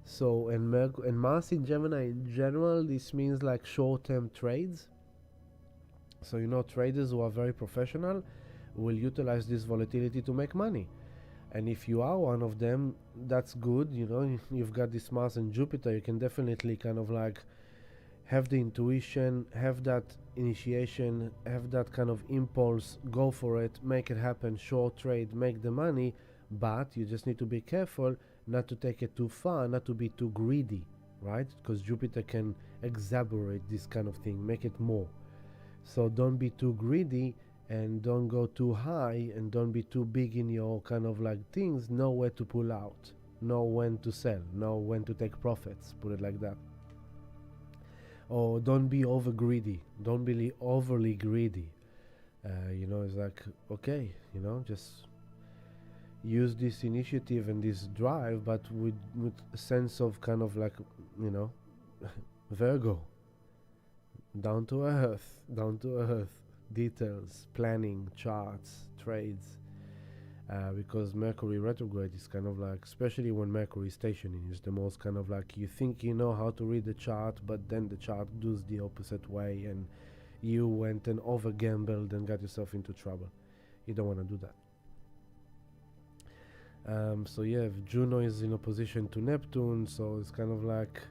So and Mars in Gemini in general, this means like short-term trades. So traders who are very professional will utilize this volatility to make money. And if you are one of them, that's good. You've got this Mars and Jupiter, you can definitely kind of like have the intuition, have that initiation, have that kind of impulse, go for it, make it happen, short trade, make the money. But you just need to be careful not to take it too far, not to be too greedy, right? Because Jupiter can exacerbate this kind of thing, make it more. So don't be too greedy, and don't go too high, and don't be too big in your kind of like things. Know where to pull out, know when to sell, know when to take profits, put it like that. Or don't be over greedy, don't be overly greedy. It's like, okay, just use this initiative and this drive, but with a sense of kind of like, Virgo, down to earth, details, planning, charts, trades. Because Mercury retrograde is kind of like, especially when Mercury is stationing, is the most kind of like, you think you know how to read the chart, but then the chart does the opposite way, and you went and over gambled and got yourself into trouble. You don't want to do that. So yeah, Juno is in opposition to Neptune, so it's kind of like,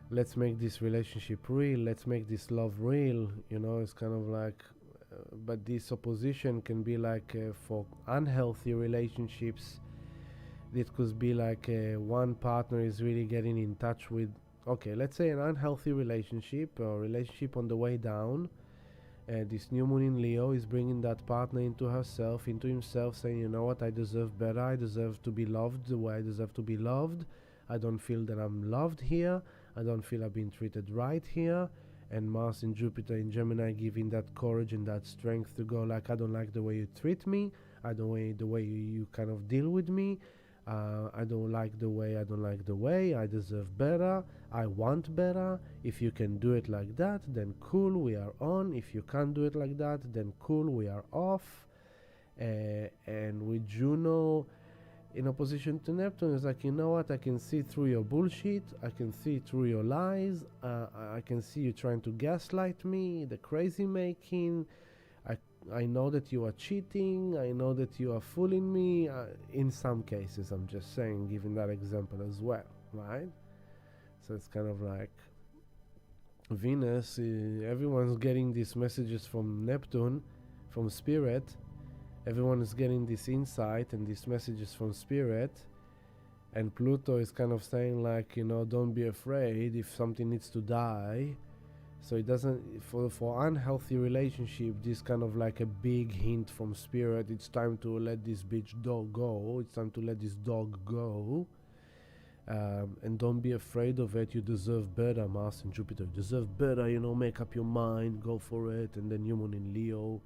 let's make this relationship real, let's make this love real. It's kind of like, but this opposition can be like for unhealthy relationships. It could be like one partner is really getting in touch with, okay, let's say an unhealthy relationship, or relationship on the way down. This new moon in Leo is bringing that partner into herself, into himself, saying, you know what, I deserve better, I deserve to be loved the way I deserve to be loved, I don't feel that I'm loved here. I don't feel I've been treated right here. And Mars and Jupiter in Gemini giving that courage and that strength to go like, I don't like the way you treat me. I don't like the way you kind of deal with me. I don't like the way. I deserve better. I want better. If you can do it like that, then cool, we are on. If you can't do it like that, then cool, we are off. And with Juno in opposition to Neptune, it's like, you know what, I can see through your bullshit. I can see through your lies. I can see you trying to gaslight me, the crazy making. I know that you are cheating. I know that you are fooling me. In some cases, I'm just saying, giving that example as well, right? So it's kind of like Venus, everyone's getting these messages from Neptune, from Spirit. Everyone is getting this insight and these messages from Spirit. And Pluto is kind of saying like, you know, don't be afraid if something needs to die. So it doesn't, for unhealthy relationship, this kind of like a big hint from Spirit. It's time to let this bitch dog go. It's time to let this dog go. And don't be afraid of it. You deserve better, Mars and Jupiter. You deserve better, you know, make up your mind, go for it. And then New Moon in Leo.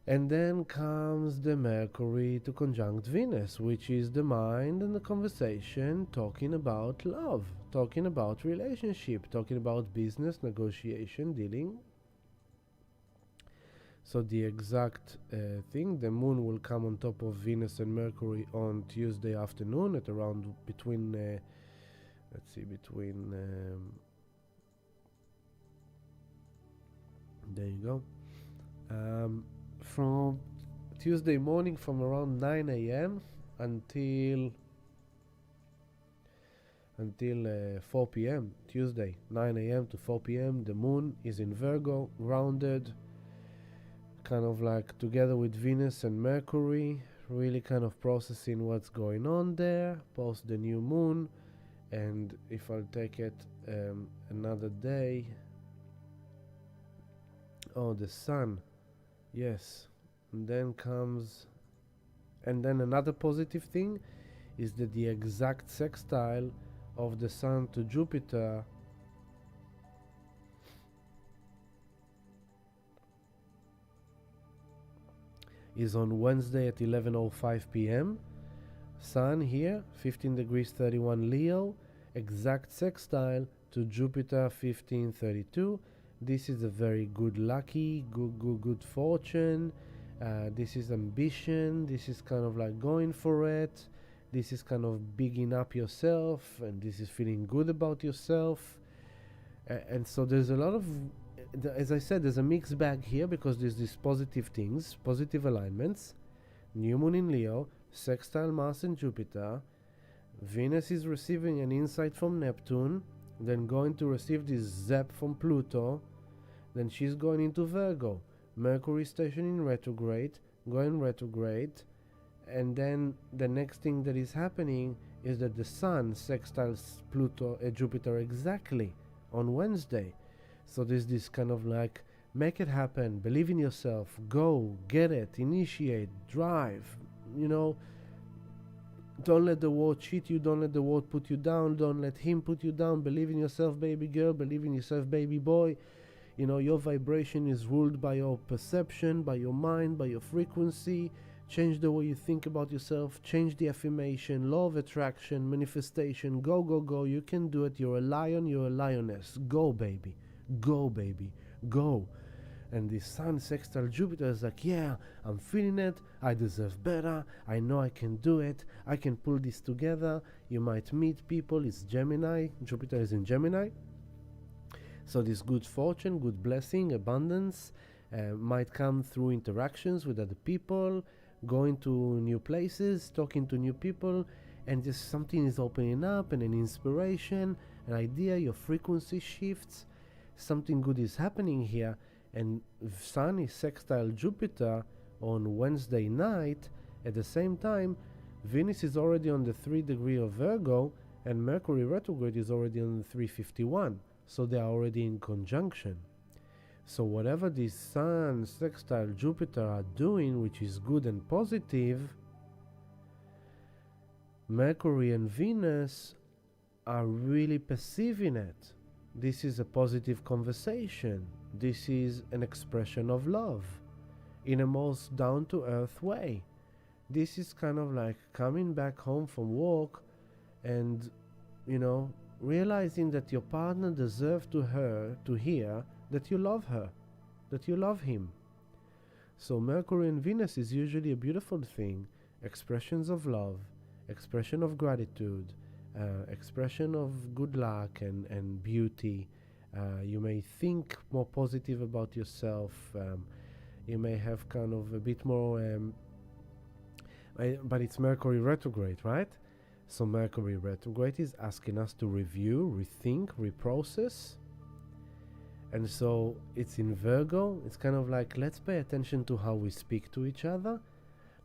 And then comes the Mercury to conjunct Venus, which is the mind and the conversation, talking about love, talking about relationship, talking about business, negotiation, dealing. So the exact thing, the moon will come on top of Venus and Mercury on Tuesday afternoon at around between, there you go. From Tuesday morning from around 9 a.m. until 4 p.m. Tuesday, 9 a.m. to 4 p.m. The moon is in Virgo, grounded, kind of like together with Venus and Mercury, really kind of processing what's going on there, post the new moon. And if I'll take it another day, the sun. Yes, and then another positive thing is that the exact sextile of the Sun to Jupiter is on Wednesday at 11:05 p.m. Sun here, 15 degrees 31 Leo, exact sextile to Jupiter 1532. This is a very good lucky, good fortune. This is ambition. This is kind of like going for it. This is kind of bigging up yourself, and this is feeling good about yourself. And so there's a lot of, as I said, there's a mixed bag here because there's these positive things, positive alignments. New moon in Leo, sextile Mars and Jupiter. Venus is receiving an insight from Neptune, then going to receive this zap from Pluto. Then she's going into Virgo. Mercury station in retrograde, going retrograde. And then the next thing that is happening is that the Sun sextiles Jupiter exactly on Wednesday. So there's this kind of like, make it happen, believe in yourself, go, get it, initiate, drive, you know. Don't let the world cheat you, don't let the world put you down, don't let him put you down. Believe in yourself, baby girl, believe in yourself, baby boy. You know, your vibration is ruled by your perception, by your mind, by your frequency. Change the way you think about yourself, change the affirmation, law of attraction, manifestation. Go, go, go. You can do it. You're a lion, you're a lioness. Go, baby. Go, baby. Go. And the Sun sextile Jupiter is like, yeah, I'm feeling it. I deserve better. I know I can do it. I can pull this together. You might meet people. It's Gemini. Jupiter is in Gemini. So this good fortune, good blessing, abundance might come through interactions with other people, going to new places, talking to new people, and just something is opening up, and an inspiration, an idea, your frequency shifts. Something good is happening here. And Sun is sextile Jupiter on Wednesday night. At the same time, Venus is already on the 3 degree of Virgo, and Mercury retrograde is already on the 351. So they are already in conjunction. So whatever the Sun sextile Jupiter are doing, which is good and positive, Mercury and Venus are really perceiving it. This is a positive conversation. This is an expression of love in a most down-to-earth way. This is kind of like coming back home from work and, realizing that your partner deserves to hear that you love her, that you love him. So Mercury and Venus is usually a beautiful thing, expressions of love, expression of gratitude, expression of good luck and beauty. You may think more positive about yourself. You may have kind of a bit more, but it's Mercury retrograde, right? So Mercury retrograde is asking us to review, rethink, reprocess. And so it's in Virgo. It's kind of like, let's pay attention to how we speak to each other.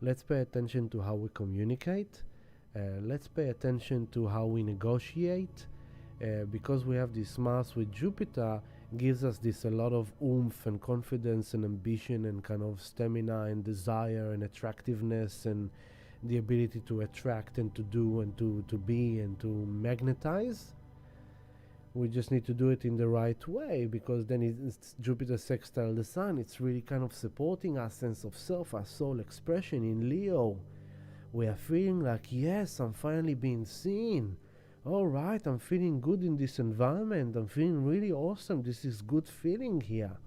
Let's pay attention to how we communicate. Let's pay attention to how we negotiate. Because we have this Mars with Jupiter, gives us this a lot of oomph and confidence and ambition and kind of stamina and desire and attractiveness and the ability to attract and to do and to be and to magnetize. We just need to do it in the right way, because then it's Jupiter sextile the Sun. It's really kind of supporting our sense of self, our soul expression. In Leo, we are feeling like, yes, I'm finally being seen. All right, I'm feeling good in this environment. I'm feeling really awesome. This is good feeling here.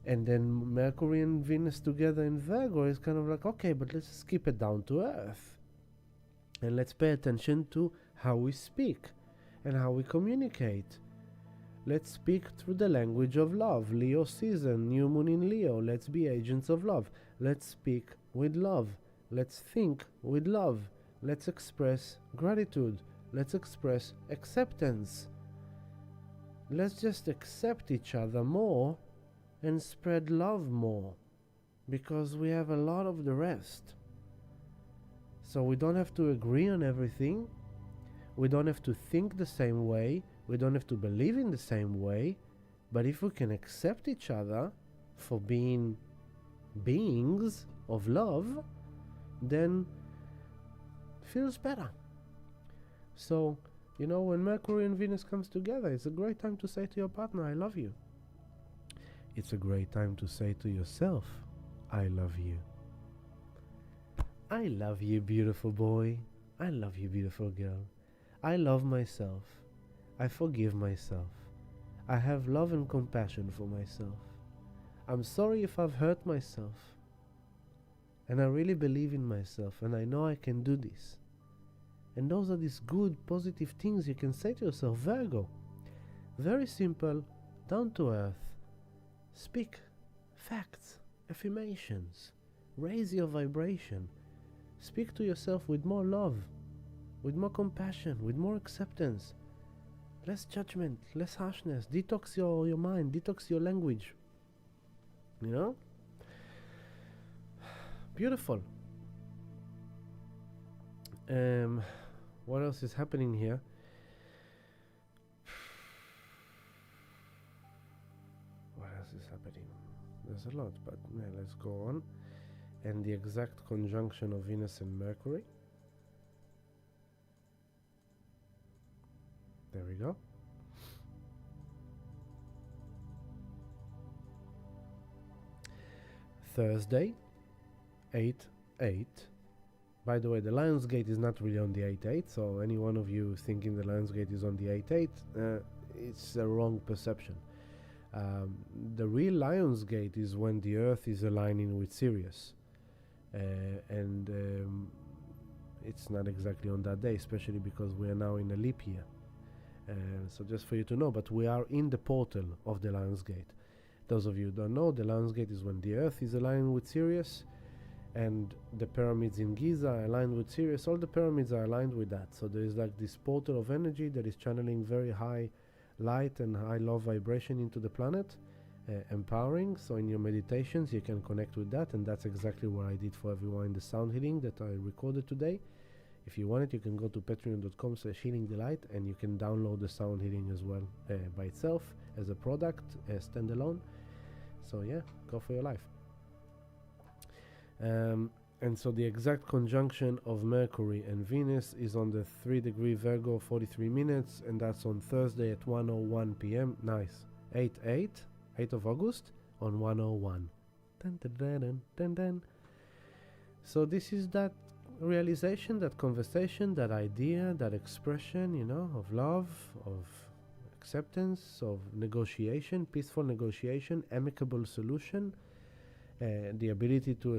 And then Mercury and Venus together in Virgo is kind of like, okay, but let's just keep it down to earth. And let's pay attention to how we speak and how we communicate. Let's speak through the language of love. Leo season, new moon in Leo. Let's be agents of love. Let's speak with love. Let's think with love. Let's express gratitude. Let's express acceptance. Let's just accept each other more and spread love more, because we have a lot of the rest. So we don't have to agree on everything. We don't have to think the same way. We don't have to believe in the same way. But if we can accept each other for being beings of love, then it feels better. So, when Mercury and Venus comes together, it's a great time to say to your partner, I love you. It's a great time to say to yourself, I love you. I love you, beautiful boy. I love you, beautiful girl. I love myself. I forgive myself. I have love and compassion for myself. I'm sorry if I've hurt myself. And I really believe in myself, and I know I can do this. And those are these good, positive things you can say to yourself. Virgo. Very simple, down to earth. Speak facts, affirmations. Raise your vibration. Speak to yourself with more love, with more compassion, with more acceptance. Less judgment, less harshness. Detox your mind, detox your language. Beautiful. What else is happening here? What else is happening? There's a lot, but let's go on. And the exact conjunction of Venus and Mercury. There we go. Thursday, 8/8. By the way, the Lionsgate is not really on the 8/8, so any one of you thinking the Lionsgate is on the 8/8, it's a wrong perception. The real Lionsgate is when the Earth is aligning with Sirius, and it's not exactly on that day, especially because we are now in a leap year. So just for you to know, but we are in the portal of the Lionsgate. Those of you who don't know, the Lionsgate is when the Earth is aligning with Sirius, and the pyramids in Giza are aligned with Sirius. All the pyramids are aligned with that. So there is like this portal of energy that is channeling very high light and high love vibration into the planet, empowering. So in your meditations you can connect with that, and that's exactly what I did for everyone in the sound healing that I recorded today. If you want it, you can go to patreon.com/healingdelight, and you can download the sound healing as well by itself as a product, standalone. So yeah, go for your life. And so the exact conjunction of Mercury and Venus is on the 3-degree Virgo, 43 minutes, and that's on Thursday at 1:01 p.m. Nice. 8 of August on 1:01. Dun, dun, dun, dun, dun, dun. So this is that realization, that conversation, that idea, that expression, you know, of love, of acceptance, of negotiation, peaceful negotiation, amicable solution, the ability to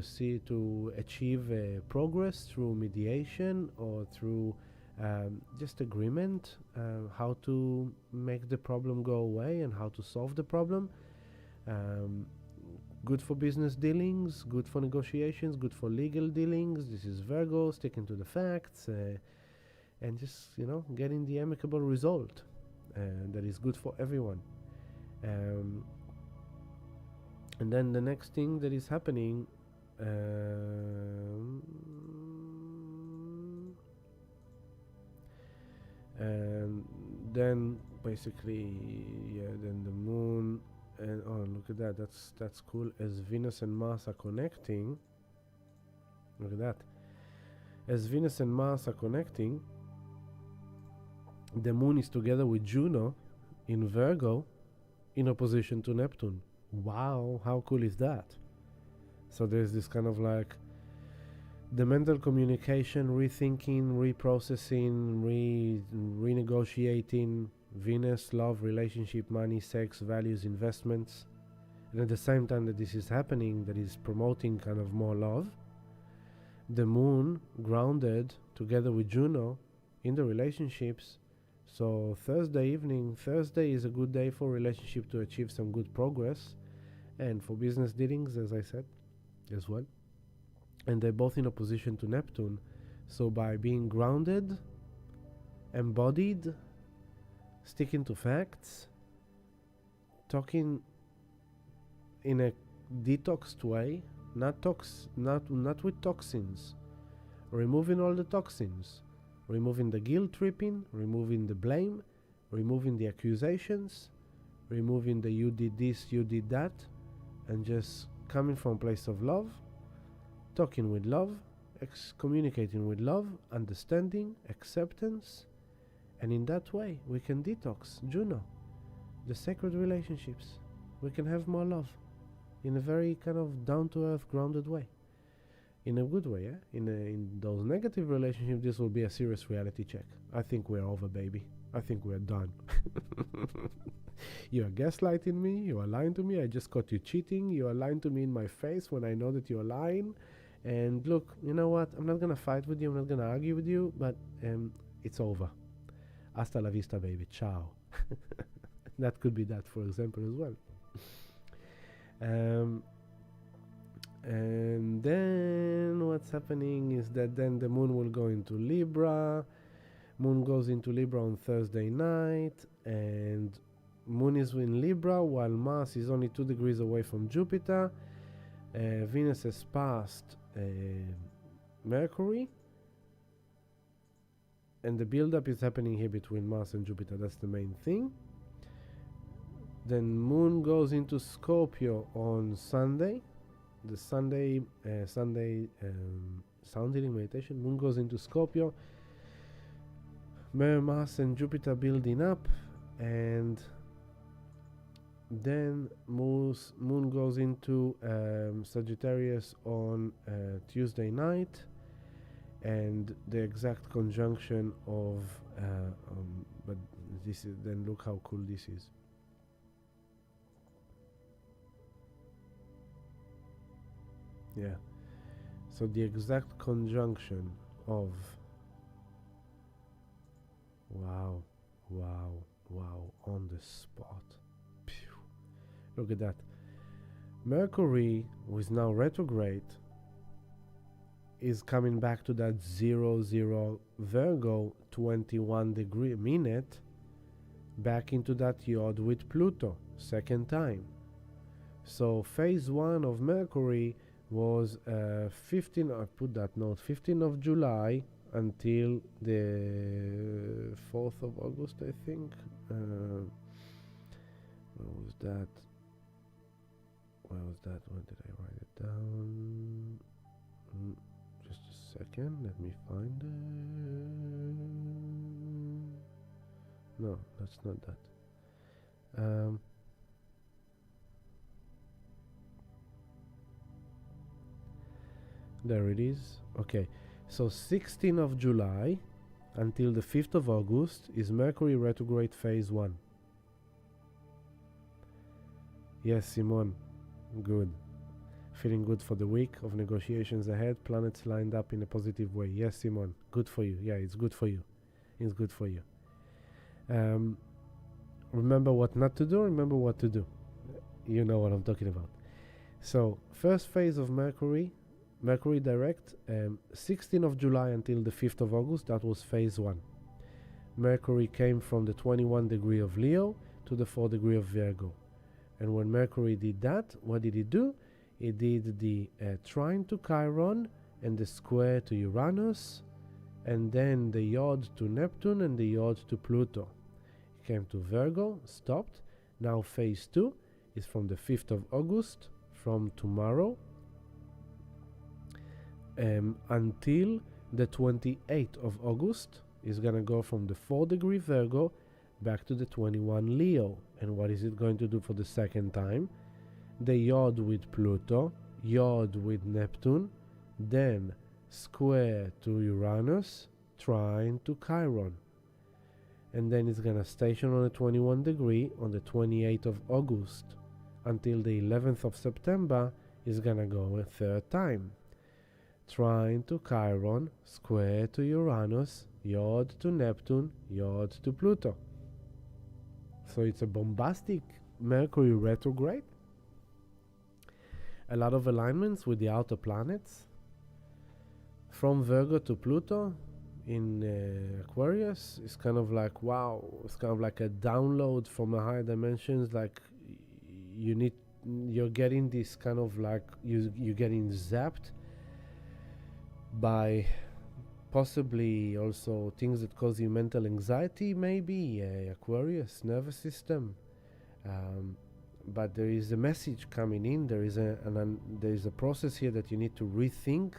achieve progress through mediation or through just agreement, how to make the problem go away and how to solve the problem. Good for business dealings, good for negotiations, good for legal dealings. This is Virgo, sticking to the facts, and just, you know, getting the amicable result that is good for everyone. And then the next thing that is happening, and then basically, then the moon. And oh, look at that! That's cool. As Venus and Mars are connecting, look at that. As Venus and Mars are connecting, the moon is together with Juno in Virgo, in opposition to Neptune. Wow, how cool is that? So there's this kind of like the mental communication, rethinking, reprocessing, renegotiating. Venus, love, relationship, money, sex, values, investments. And at the same time that this is happening, that is promoting kind of more love, the moon grounded together with Juno in the relationships. So Thursday is a good day for relationship to achieve some good progress, and for business dealings, as I said, as well. And they're both in opposition to Neptune. So by being grounded, embodied, sticking to facts, talking in a detoxed way, not with toxins, removing all the toxins, removing the guilt tripping, removing the blame, removing the accusations, removing the you did this, you did that, and just coming from a place of love, talking with love, communicating with love, understanding, acceptance. And in that way, we can detox Juno, the sacred relationships. We can have more love in a very kind of down-to-earth, grounded way. In a good way, yeah? In those negative relationships, this will be a serious reality check. I think we're over, baby. I think we're done. You are gaslighting me. You are lying to me. I just caught you cheating. You are lying to me in my face when I know that you are lying. And look, you know what? I'm not going to fight with you. I'm not going to argue with you. But it's over. Hasta la vista, baby. Ciao. That could be that, for example, as well. And then what's happening is that then the moon will go into Libra. Moon goes into Libra on Thursday night, and moon is in Libra while Mars is only 2 degrees away from Jupiter. Venus has passed Mercury, and the build-up is happening here between Mars and Jupiter. That's the main thing. Then moon goes into Scorpio on Sunday. The Sunday sound healing meditation. Moon goes into Scorpio. Mars and Jupiter building up, and then moon goes into Sagittarius on Tuesday night, and the exact conjunction of but this is, then look how cool this is. Yeah, so the exact conjunction of wow on the spot. Phew. Look at that. Mercury, who is now retrograde, is coming back to that 0 Virgo 21 degree minute, back into that yod with Pluto, second time. So phase 1 of Mercury was 15 of July until the 4th of August, I think. Where was that? Where did I write it down? second, let me find it. No, that's not that. There it is. Okay, so 16th of July until the 5th of August is Mercury retrograde phase 1. Yes, Simone, good. Feeling good for the week of negotiations ahead. Planets lined up in a positive way. Yes, Simone, good for you. Yeah, it's good for you. It's good for you. Remember what not to do, remember what to do. You know what I'm talking about. So, first phase of Mercury direct, 16th of July until the 5th of August, that was phase 1. Mercury came from the 21 degree of Leo to the 4 degree of Virgo. And when Mercury did that, what did it do? It did the trine to Chiron and the square to Uranus, and then the yod to Neptune and the yod to Pluto. It came to Virgo, stopped. Now phase 2 is from the 5th of August, from tomorrow, until the 28th of August. Is going to go from the 4 degree Virgo back to the 21 Leo. And what is it going to do for the second time? The yod with Pluto, yod with Neptune, then square to Uranus, trine to Chiron. And then it's going to station on the 21 degree on the 28th of August until the 11th of September. Is going to go a third time. Trine to Chiron, square to Uranus, yod to Neptune, yod to Pluto. So it's a bombastic Mercury retrograde. A lot of alignments with the outer planets. From Virgo to Pluto in Aquarius is kind of like, wow, it's kind of like a download from a higher dimensions. Like you're getting this kind of like, you're getting zapped by possibly also things that cause you mental anxiety, maybe Aquarius nervous system, but there is a message coming in. There is a process here that you need to rethink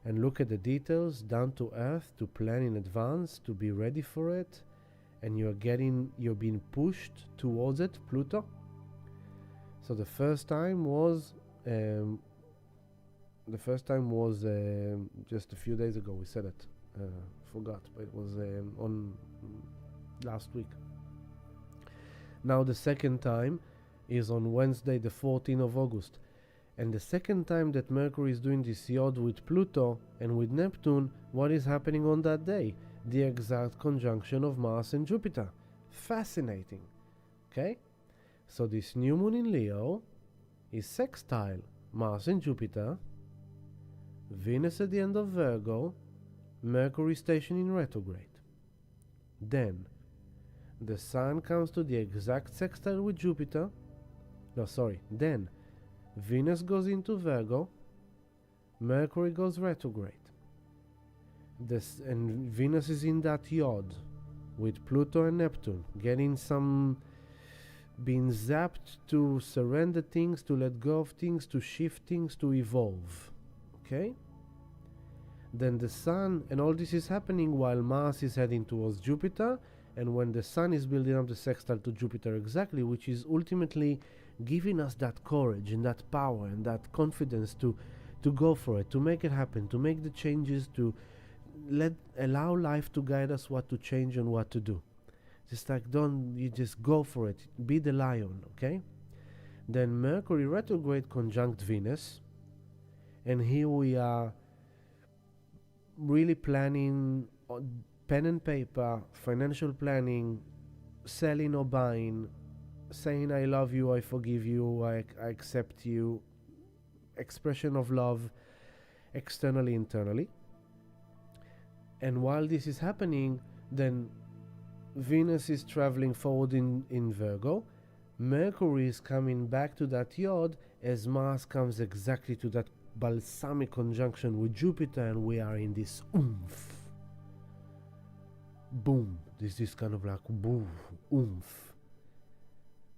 and look at the details down to earth, to plan in advance, to be ready for it, and you're being pushed towards it, Pluto. So the first time was just a few days ago. We said it. Forgot, but it was on last week. Now the second time is on Wednesday, the 14th of August. And the second time that Mercury is doing this yod with Pluto and with Neptune, what is happening on that day? The exact conjunction of Mars and Jupiter. Fascinating. Okay? So this new moon in Leo is sextile Mars and Jupiter, Venus at the end of Virgo, Mercury station in retrograde. Then the Sun comes to the exact sextile with Jupiter. Then Venus goes into Virgo, Mercury goes retrograde. And Venus is in that yod with Pluto and Neptune, being zapped to surrender things, to let go of things, to shift things, to evolve. Okay? Then the Sun, and all this is happening while Mars is heading towards Jupiter, and when the Sun is building up the sextile to Jupiter exactly, which is ultimately giving us that courage and that power and that confidence to go for it, to make it happen, to make the changes, to allow life to guide us what to change and what to do. Just like, you just go for it, be the lion, okay? Then Mercury retrograde conjunct Venus, and here we are really planning on pen and paper, financial planning, selling or buying, saying I love you, I forgive you, I accept you, expression of love externally, internally. And while this is happening, then Venus is traveling forward in Virgo, Mercury is coming back to that yod as Mars comes exactly to that balsamic conjunction with Jupiter, and we are in this oomph. Boom. This is kind of like boom, oomph.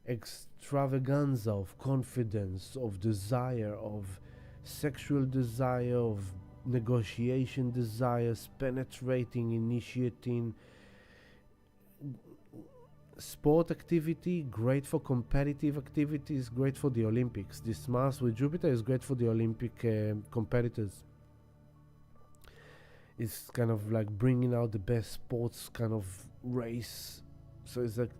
Extravaganza of confidence, of desire, of sexual desire, of negotiation desires, penetrating, initiating. Sport activity, great for competitive activities, great for the Olympics. This Mars with Jupiter is great for the Olympic competitors. It's kind of like bringing out the best sports kind of race. So it's like,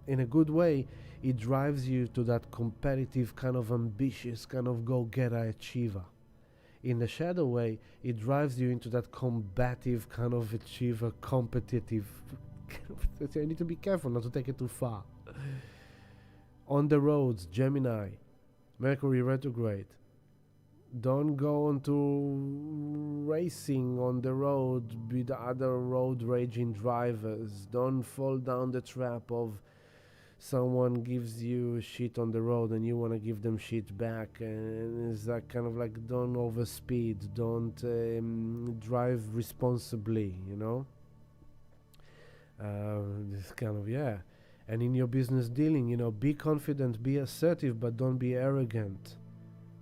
in a good way, it drives you to that competitive kind of ambitious kind of go-getter achiever. In the shadow way, it drives you into that combative kind of achiever, competitive. So you need to be careful not to take it too far. On the roads, Gemini, Mercury retrograde. Don't go into racing on the road with other road raging drivers. Don't fall down the trap of someone gives you shit on the road and you want to give them shit back, and it's like kind of like, don't overspeed, don't drive responsibly, you know. This kind of, yeah. And in your business dealing, you know, be confident, be assertive, but don't be arrogant.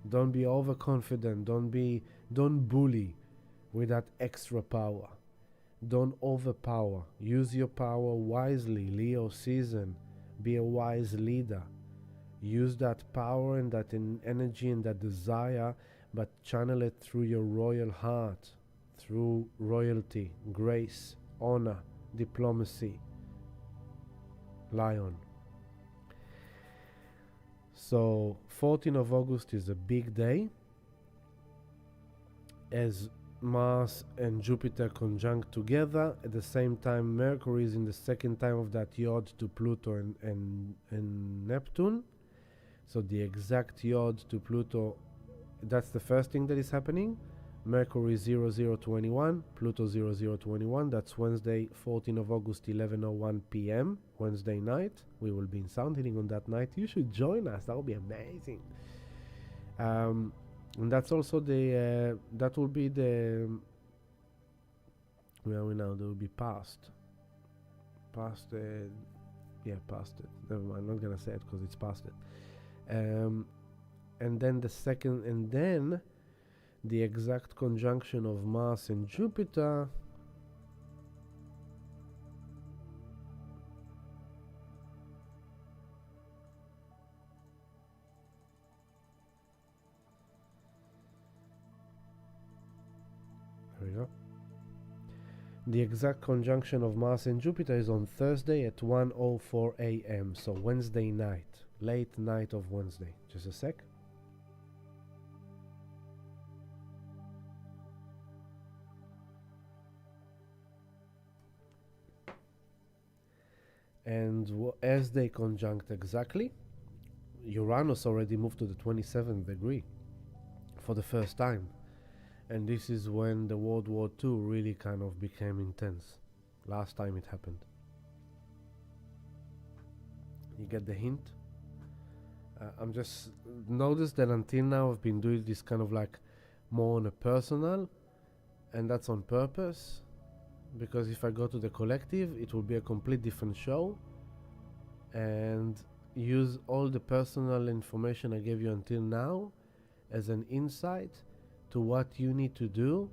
Don't be overconfident. Don't bully with that extra power. Don't overpower. Use your power wisely. Leo season. Be a wise leader. Use that power and that energy and that desire, but channel it through your royal heart, through royalty, grace, honor, diplomacy. Lion. So 14th of August is a big day as Mars and Jupiter conjunct together. At the same time, Mercury is in the second time of that yod to Pluto and Neptune. So the exact yod to Pluto, that's the first thing that is happening. Mercury 0021, Pluto 0021. That's Wednesday, 14th of August, 11:01 p.m. Wednesday night. We will be in Sound Healing on that night. You should join us. That will be amazing. And that's also the that will be the, where are we now? There will be past it. Never mind. I'm not gonna say it because it's past it. And then the second, and then the exact conjunction of Mars and Jupiter there we go. The exact conjunction of Mars and Jupiter is on Thursday at 1:04 a.m. So Wednesday night, late night of Wednesday. Just a sec. And as they conjunct exactly, Uranus already moved to the 27th degree for the first time. And this is when the World War II really kind of became intense. Last time it happened. You get the hint? I'm just noticed that until now I've been doing this kind of like more on a personal, and that's on purpose. Because if I go to the collective, it will be a complete different show, and use all the personal information I gave you until now as an insight to what you need to do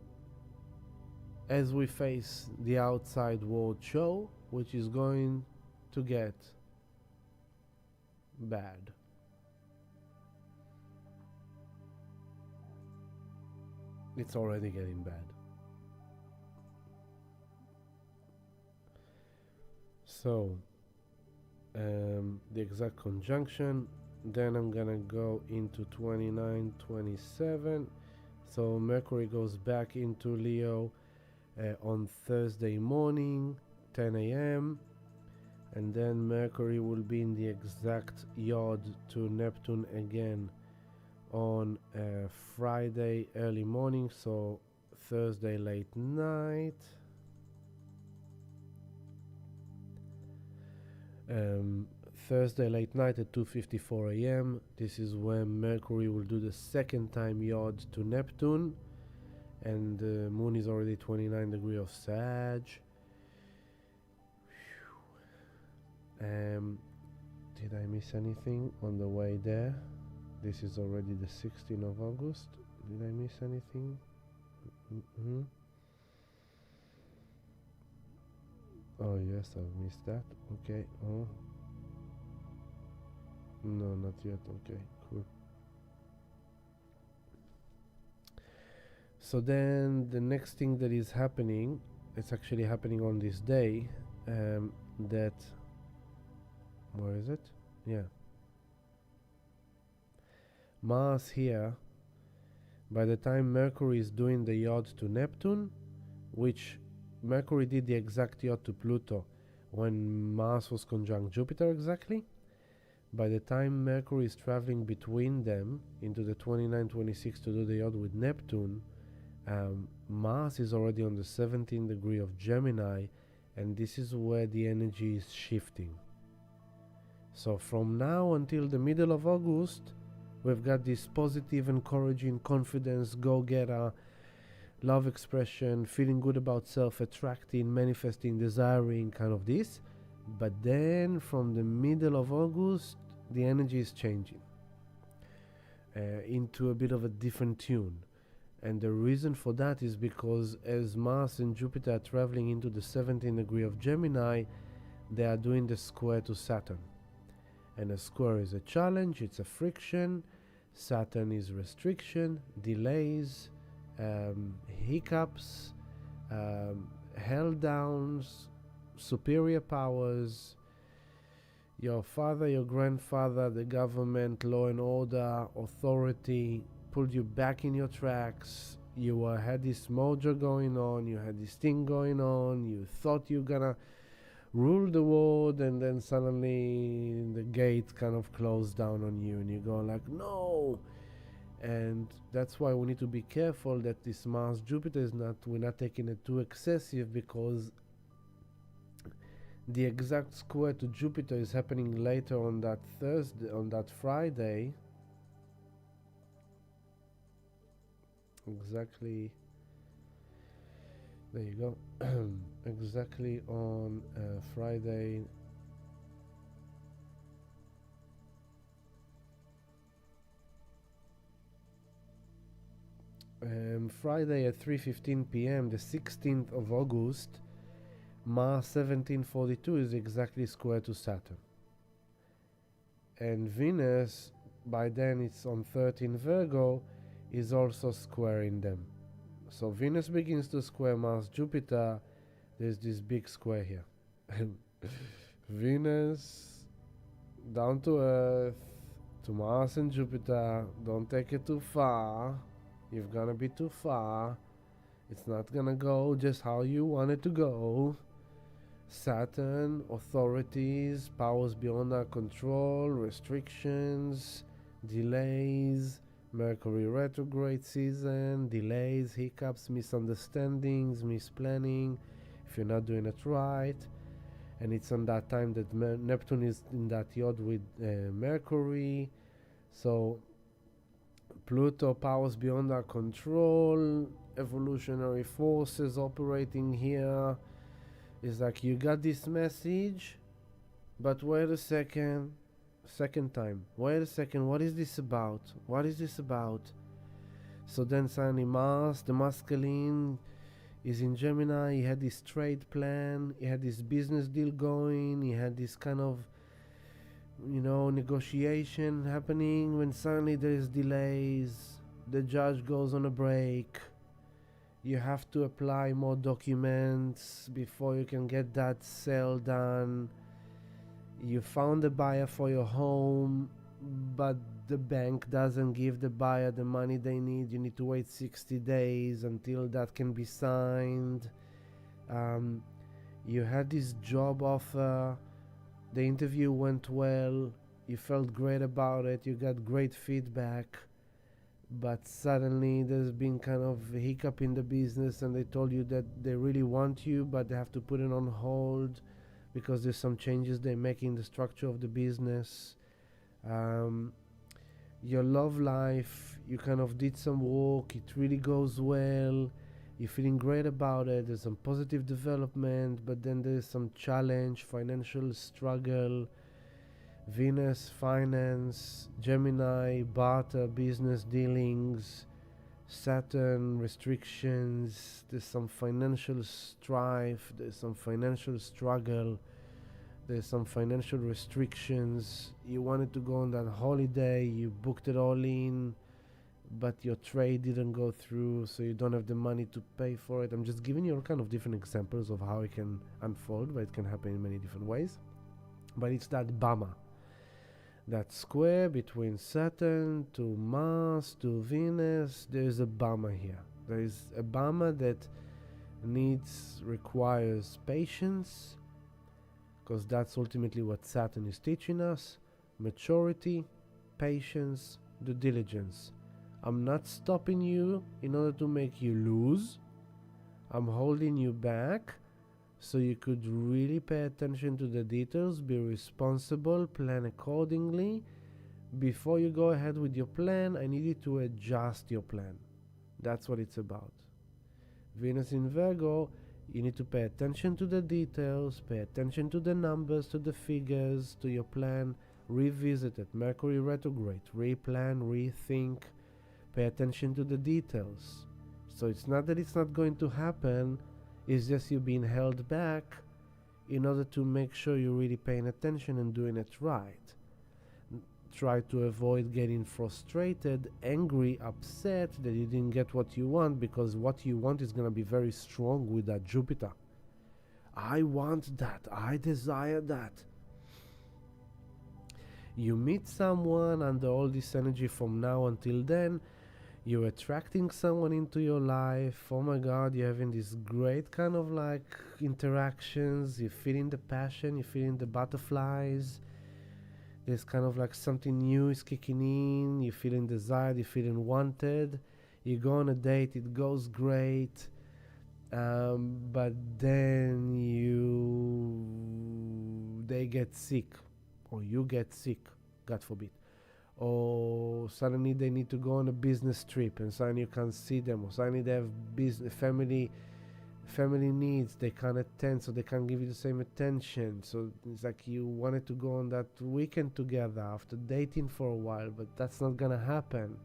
as we face the outside world show, which is going to get bad. It's already getting bad. So, the exact conjunction, then I'm gonna go into 29, 27. So Mercury goes back into Leo on Thursday morning, 10 a.m. And then Mercury will be in the exact yod to Neptune again on Friday early morning, so Thursday late night. Thursday late night at 2:54 a.m. This is when Mercury will do the second time yod to Neptune, and the moon is already 29 degrees of Sag. Did I miss anything on the way there? This is already the 16th of August. Did I miss anything? Mhm. Oh yes, I've missed that. Okay. Oh no, not yet. Okay, cool. So then the next thing that is happening, it's actually happening on this day. That where is it? Yeah, Mars here. By the time Mercury is doing the yacht to Neptune, which Mercury did the exact yacht to Pluto when Mars was conjunct Jupiter exactly. By the time Mercury is traveling between them into the 29-26 to do the yacht with Neptune, Mars is already on the 17th degree of Gemini, and this is where the energy is shifting. So from now until the middle of August, we've got this positive, encouraging, confidence, go-getter, love expression, feeling good about self, attracting, manifesting, desiring, kind of this. But then from the middle of August, the energy is changing into a bit of a different tune. And the reason for that is because as Mars and Jupiter are traveling into the 17th degree of Gemini, they are doing the square to Saturn. And a square is a challenge, it's a friction. Saturn is restriction, delays, hiccups, held downs, superior powers, your father, your grandfather, the government, law and order, authority pulled you back in your tracks. You had this mojo going on, you had this thing going on, you thought you're gonna rule the world, and then suddenly the gate kind of closed down on you and you go like, no. And that's why we need to be careful that this Mars Jupiter is not, we're not taking it too excessive, because the exact square to Jupiter is happening later on that Thursday, on that Friday. Exactly. There you go. Exactly on Friday. Friday at 3:15 p.m., the 16th of August, Mars 1742 is exactly square to Saturn. And Venus, by then it's on 13 Virgo, is also squaring them. So Venus begins to square Mars Jupiter, there's this big square here. Venus down to Earth, to Mars and Jupiter, don't take it too far. You're gonna be too far. It's not gonna go just how you want it to go. Saturn, authorities, powers beyond our control, restrictions, delays, Mercury retrograde season, delays, hiccups, misunderstandings, misplanning, if you're not doing it right. And it's on that time that Neptune is in that yacht with Mercury. So Pluto, powers beyond our control, evolutionary forces operating here. It's like, you got this message, but wait a second. Second time, wait a second, what is this about? What is this about? So then suddenly Mars, the masculine, is in Gemini. He had this trade plan, he had this business deal going, he had this kind of, negotiation happening, when suddenly there's delays, the judge goes on a break, you have to apply more documents before you can get that sale done. You found a buyer for your home, but the bank doesn't give the buyer the money they need. You need to wait 60 days until that can be signed. You had this job offer, the interview went well, you felt great about it, you got great feedback, but suddenly there's been kind of a hiccup in the business, and they told you that they really want you, but they have to put it on hold because there's some changes they make in the structure of the business. Your love life, you kind of did some work, it really goes well, you're feeling great about it, there's some positive development, but then there's some challenge, financial struggle. Venus, finance, Gemini, barter, business dealings, Saturn restrictions, there's some financial strife, there's some financial struggle, there's some financial restrictions. You wanted to go on that holiday, you booked it all in, but your trade didn't go through, so you don't have the money to pay for it. I'm just giving you all kind of different examples of how it can unfold, but it can happen in many different ways. But it's that bummer, that square between Saturn to Mars to Venus. There's a bummer here. There is a bummer that requires patience, because that's ultimately what Saturn is teaching us: maturity, patience, due diligence. I'm not stopping you in order to make you lose. I'm holding you back so you could really pay attention to the details, be responsible, plan accordingly. Before you go ahead with your plan, I need you to adjust your plan. That's what it's about. Venus in Virgo, you need to pay attention to the details, pay attention to the numbers, to the figures, to your plan, revisit it. Mercury retrograde, replan, rethink, pay attention to the details. So it's not that it's not going to happen, it's just you being held back in order to make sure you're really paying attention and doing it right. Try to avoid getting frustrated, angry, upset that you didn't get what you want, because what you want is going to be very strong with that Jupiter. I want that. I desire that. You meet someone under all this energy from now until then. You're attracting someone into your life. Oh my God, you're having these great kind of like interactions. You're feeling the passion. You're feeling the butterflies. There's kind of like something new is kicking in. You're feeling desired. You're feeling wanted. You go on a date. It goes great. But then they get sick, or you get sick, God forbid. Or suddenly they need to go on a business trip and suddenly you can't see them, or suddenly they have business family needs, they can't attend, so they can't give you the same attention. So it's like you wanted to go on that weekend together after dating for a while, but that's not gonna happen.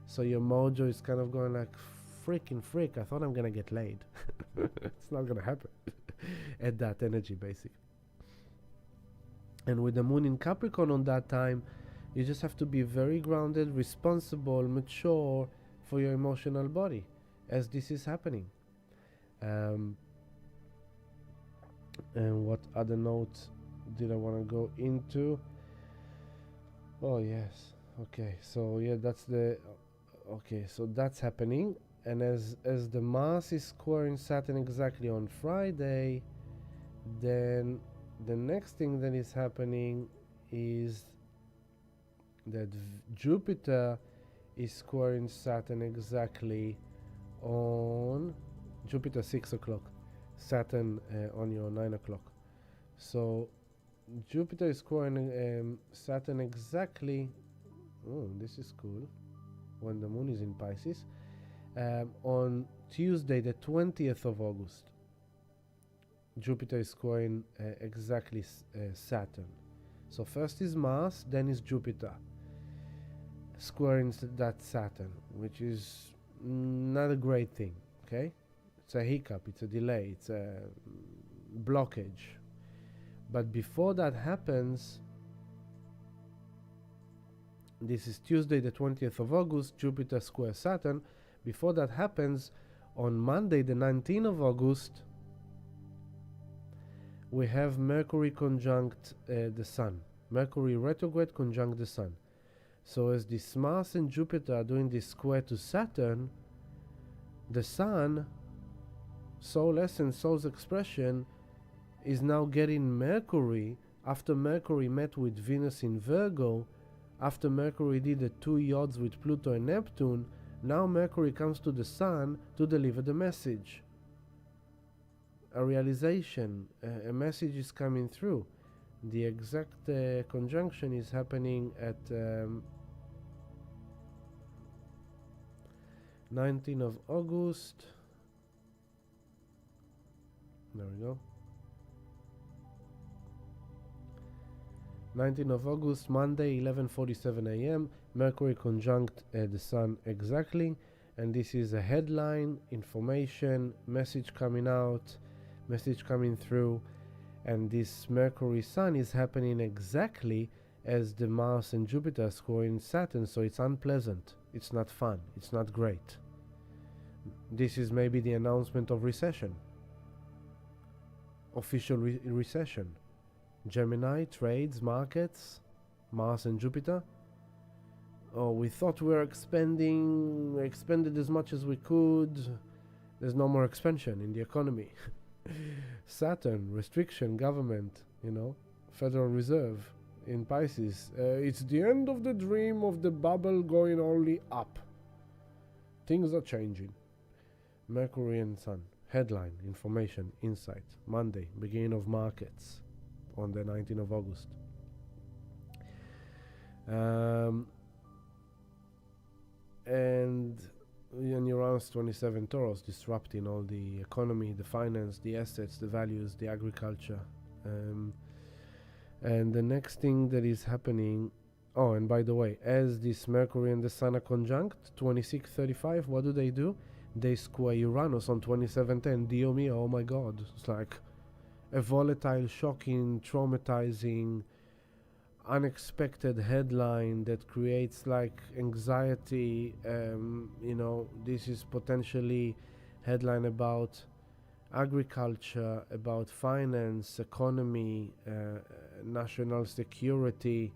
So your mojo is kind of going like, freaking freak, I thought I'm gonna get laid. It's not gonna happen. At that energy, basically. And with the moon in Capricorn on that time, you just have to be very grounded, responsible, mature for your emotional body as this is happening. And what other notes did I want to go into? Oh yes, okay, so yeah, so that's happening. And as the Mars is squaring Saturn exactly on Friday, then the next thing that is happening is that Jupiter is squaring Saturn exactly on Jupiter 6 o'clock, Saturn on your 9 o'clock. So Jupiter is squaring Saturn exactly, oh, this is cool, when the moon is in Pisces, on Tuesday the 20th of August. Jupiter is squaring exactly Saturn. So first is Mars, then is Jupiter squaring that Saturn, which is not a great thing, okay? It's a hiccup, it's a delay, it's a blockage. But before that happens, this is Tuesday the 20th of August, Jupiter square Saturn. Before that happens, on Monday the 19th of August, we have Mercury conjunct the Sun. Mercury retrograde conjunct the Sun. So as this Mars and Jupiter are doing this square to Saturn, the Sun, soul essence, soul's expression, is now getting Mercury after Mercury met with Venus in Virgo, after Mercury did the 2 yods with Pluto and Neptune. Now Mercury comes to the Sun to deliver the message. A realization, a message is coming through. The exact conjunction is happening at 19th of August. There we go. 19th of August, Monday, 11:47 a.m. Mercury conjunct the Sun exactly, and this is a headline, information, message coming out, message coming through, and this Mercury Sun is happening exactly as the Mars and Jupiter square in Saturn, so it's unpleasant, it's not fun, it's not great. This is maybe the announcement of recession, official recession. Gemini, trades, markets, Mars and Jupiter. Oh, we thought we expanded as much as we could. There's no more expansion in the economy. Saturn, restriction, government, Federal Reserve in Pisces. It's the end of the dream of the bubble going only up. Things are changing. Mercury and Sun. Headline, information, insight. Monday, beginning of markets on the 19th of August. And Uranus 27 Taurus disrupting all the economy, the finance, the assets, the values, the agriculture. And the next thing that is happening, oh, and by the way, as this Mercury and the Sun are conjunct, 2635, what do? They square Uranus on 2710. Dio mio, oh my God. It's like a volatile, shocking, traumatizing, unexpected headline that creates like anxiety. This is potentially headline about agriculture, about finance, economy, national security.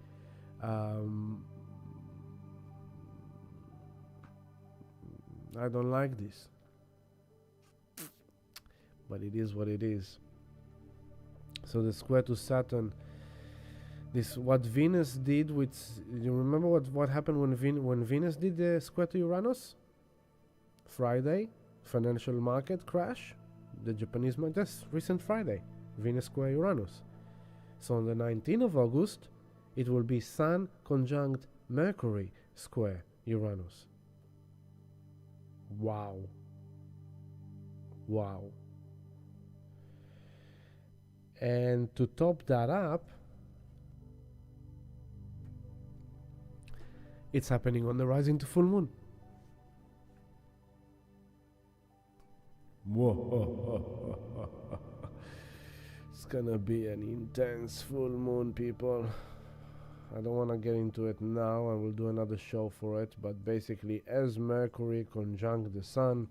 I don't like this, but it is what it is. So the square to Saturn, this what Venus did with, you remember what happened when Venus did the square to Uranus? Friday, financial market crash, the Japanese market, just recent Friday, Venus square Uranus. So on the 19th of August, it will be Sun conjunct Mercury square Uranus. Wow. And to top that up, it's happening on the rising to full moon. It's gonna be an intense full moon, people. I don't want to get into it now. I will do another show for it. But basically, as Mercury conjunct the Sun,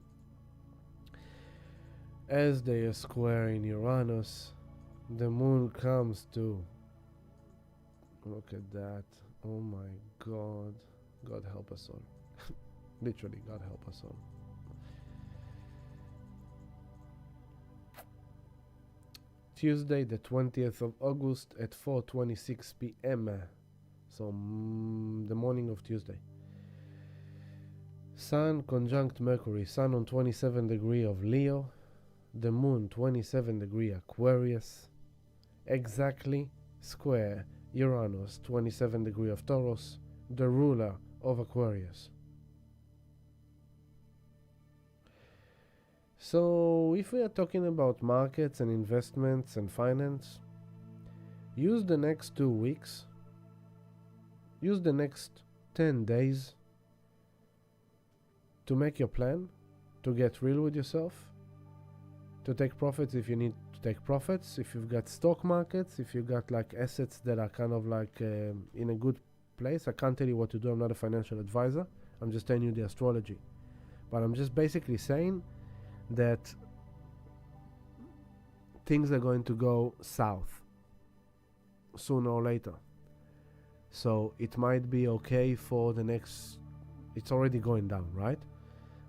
as they are squaring Uranus, the moon comes to. Look at that. Oh my God. God help us all. Literally, God help us all. Tuesday, the 20th of August at 4:26 p.m. So the morning of Tuesday. Sun conjunct Mercury. Sun on 27 degree of Leo. The moon 27 degree Aquarius. Exactly square Uranus 27 degree of Taurus, the ruler of Aquarius. So if we are talking about markets and investments and finance, use the next 2 weeks, use the next 10 days to make your plan, to get real with yourself, to take profits if you need to take profits, if you've got stock markets, if you've got like assets that are kind of like in a good place. I can't tell you what to do. I'm not a financial advisor. I'm just telling you the astrology. But I'm just basically saying that things are going to go south sooner or later. So it might be okay for the next, it's already going down, right?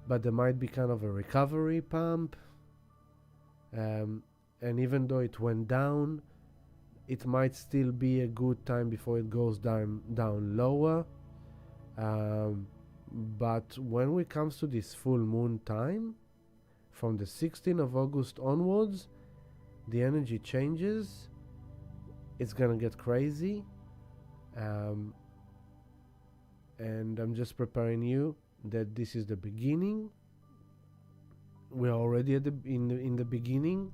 But there might be kind of a recovery pump. And even though it went down, it might still be a good time before it goes down lower. But when it comes to this full moon time, from the 16th of August onwards, the energy changes. It's gonna get crazy. And I'm just preparing you that this is the beginning. We're already at in the beginning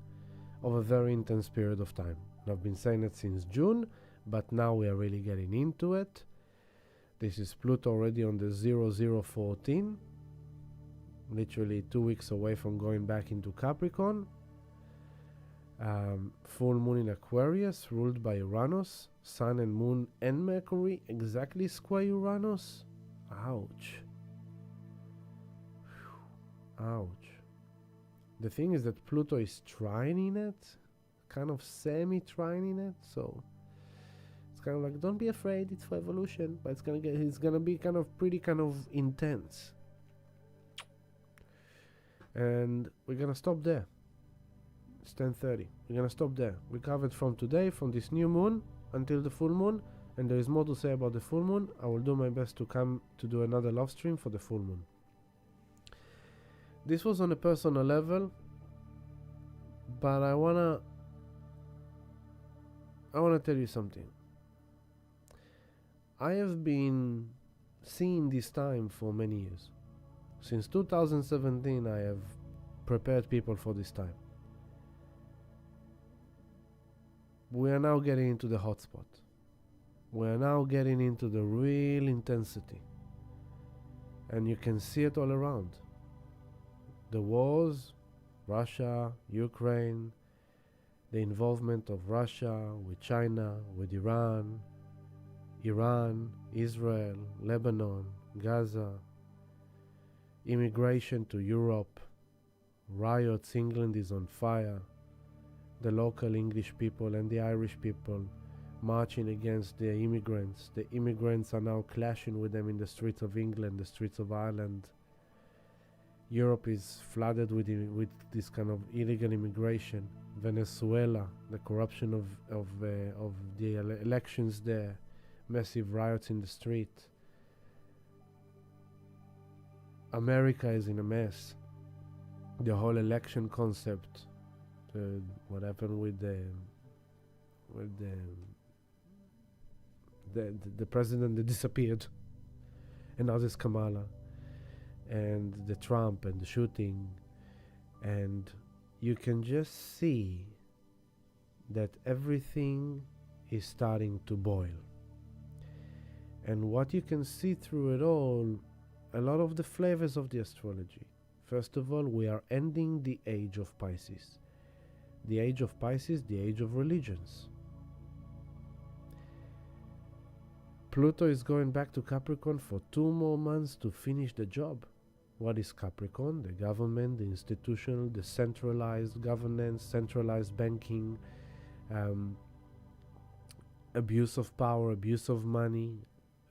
of a very intense period of time. I've been saying it since June, but now we are really getting into it. This is Pluto already on the 0014. literally 2 weeks away from going back into Capricorn. Full moon in Aquarius, ruled by Uranus. Sun and moon and Mercury exactly square Uranus. Ouch. Ouch. The thing is that Pluto is trining it, kind of semi-trining it, so it's kind of like, don't be afraid, it's for evolution, but it's gonna be kind of pretty kind of intense. And we're gonna stop there. It's 10:30. We're gonna stop there. We covered from today, from this new moon until the full moon, and there is more to say about the full moon. I will do my best to come to do another live stream for the full moon. This was on a personal level, but I wanna tell you something. I have been seeing this time for many years. Since 2017, I have prepared people for this time. We are now getting into the hotspot. We are now getting into the real intensity. And you can see it all around. The wars, Russia, Ukraine, the involvement of Russia with China, with Iran, Israel, Lebanon, Gaza, immigration to Europe, riots, England is on fire, the local English people and the Irish people marching against the immigrants. The immigrants are now clashing with them in the streets of England, the streets of Ireland. Europe is flooded with this kind of illegal immigration. Venezuela, the corruption of the elections there, massive riots in the street. America is in a mess. The whole election concept, what happened with the president that disappeared, and now there's Kamala, and the Trump and the shooting, and you can just see that everything is starting to boil. And what you can see through it all, a lot of the flavors of the astrology. First of all, we are ending the age of Pisces. The age of Pisces, the age of religions. Pluto is going back to Capricorn for 2 more months to finish the job. What is Capricorn? The government, the institutional, the centralized governance, centralized banking, abuse of power, abuse of money,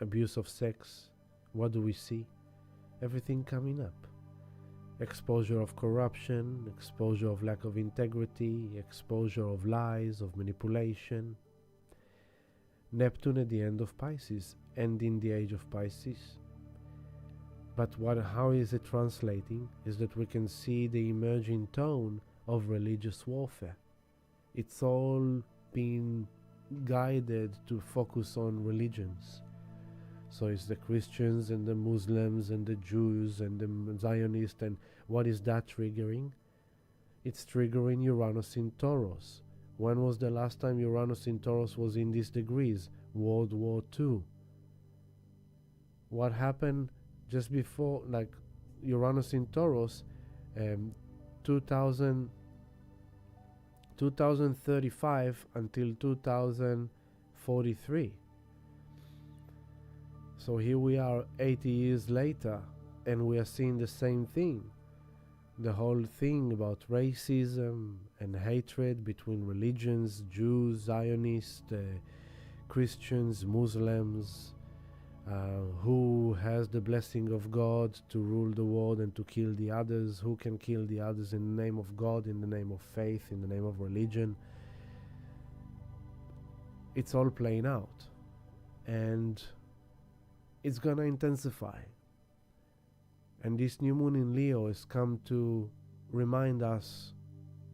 abuse of sex. What do we see? Everything coming up. Exposure of corruption, exposure of lack of integrity, exposure of lies, of manipulation. Neptune at the end of Pisces, ending the age of Pisces. But how is it translating? Is that we can see the emerging tone of religious warfare. It's all been guided to focus on religions. So it's the Christians and the Muslims and the Jews and the Zionists, and what is that triggering? It's triggering Uranus in Taurus. When was the last time Uranus in Taurus was in these degrees? World War II. What happened just before, like Uranus in Taurus, 2035 until 2043. So here we are 80 years later, and we are seeing the same thing. The whole thing about racism and hatred between religions, Jews, Zionists, Christians, Muslims, who has the blessing of God to rule the world and to kill the others, who can kill the others in the name of God, in the name of faith, in the name of religion. It's all playing out, and it's gonna intensify. And this new moon in Leo has come to remind us,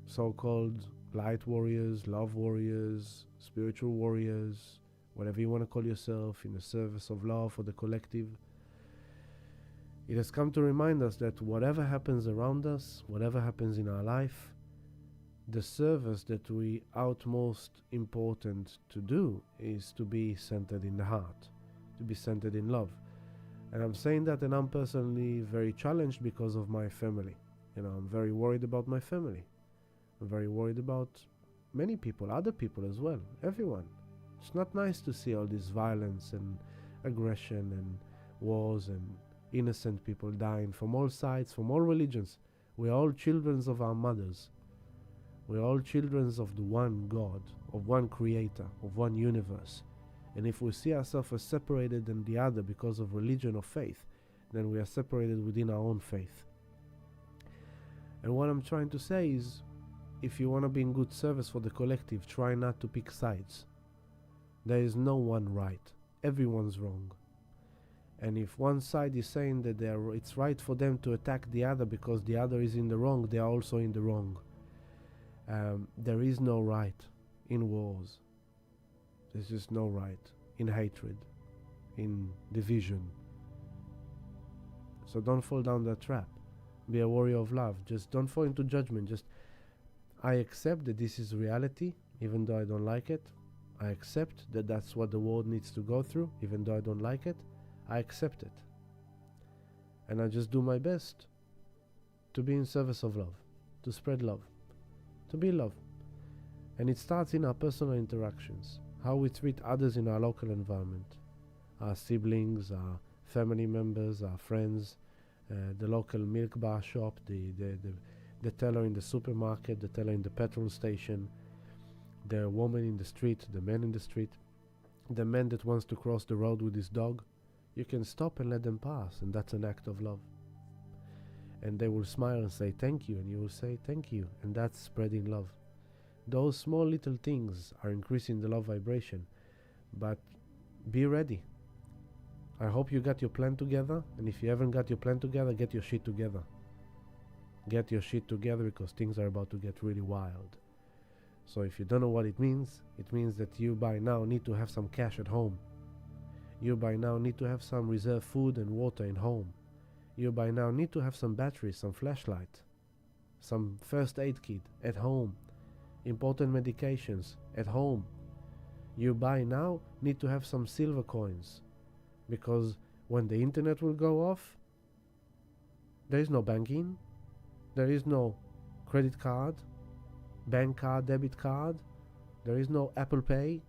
so-called light warriors, love warriors, spiritual warriors, whatever you want to call yourself, in the service of love for the collective. It has come to remind us that whatever happens around us, whatever happens in our life, the service that we utmost important to do is to be centered in the heart, to be centered in love. And I'm saying that, and I'm personally very challenged because of my family. I'm very worried about my family. I'm very worried about many people, other people as well, everyone. It's not nice to see all this violence and aggression and wars and innocent people dying from all sides, from all religions. We are all children of our mothers. We are all children of the one God, of one creator, of one universe. And if we see ourselves as separated than the other because of religion or faith, then we are separated within our own faith. And what I'm trying to say is, if you want to be in good service for the collective, try not to pick sides. There is no one right. Everyone's wrong. And if one side is saying that it's right for them to attack the other because the other is in the wrong, they are also in the wrong. There is no right in wars. There's just no right in hatred, in division. So don't fall down that trap. Be a warrior of love. Just don't fall into judgment. Just, I accept that this is reality, even though I don't like it. I accept that that's what the world needs to go through, even though I don't like it. I accept it. And I just do my best to be in service of love, to spread love, to be love. And it starts in our personal interactions, how we treat others in our local environment, our siblings, our family members, our friends, the local milk bar shop, the teller in the supermarket, the teller in the petrol station, the woman in the street, the man in the street, the man that wants to cross the road with his dog. You can stop and let them pass, and that's an act of love. And they will smile and say thank you, and you will say thank you, and that's spreading love. Those small little things are increasing the love vibration, but be ready. I hope you got your plan together, and if you haven't got your plan together, get your shit together. Get your shit together, because things are about to get really wild. So if you don't know what it means that you by now need to have some cash at home. You by now need to have some reserve food and water in home. You by now need to have some batteries, some flashlight, some first aid kit at home, important medications at home. You by now need to have some silver coins, because when the internet will go off, there is no banking, there is no credit card, bank card, debit card, there is no Apple Pay,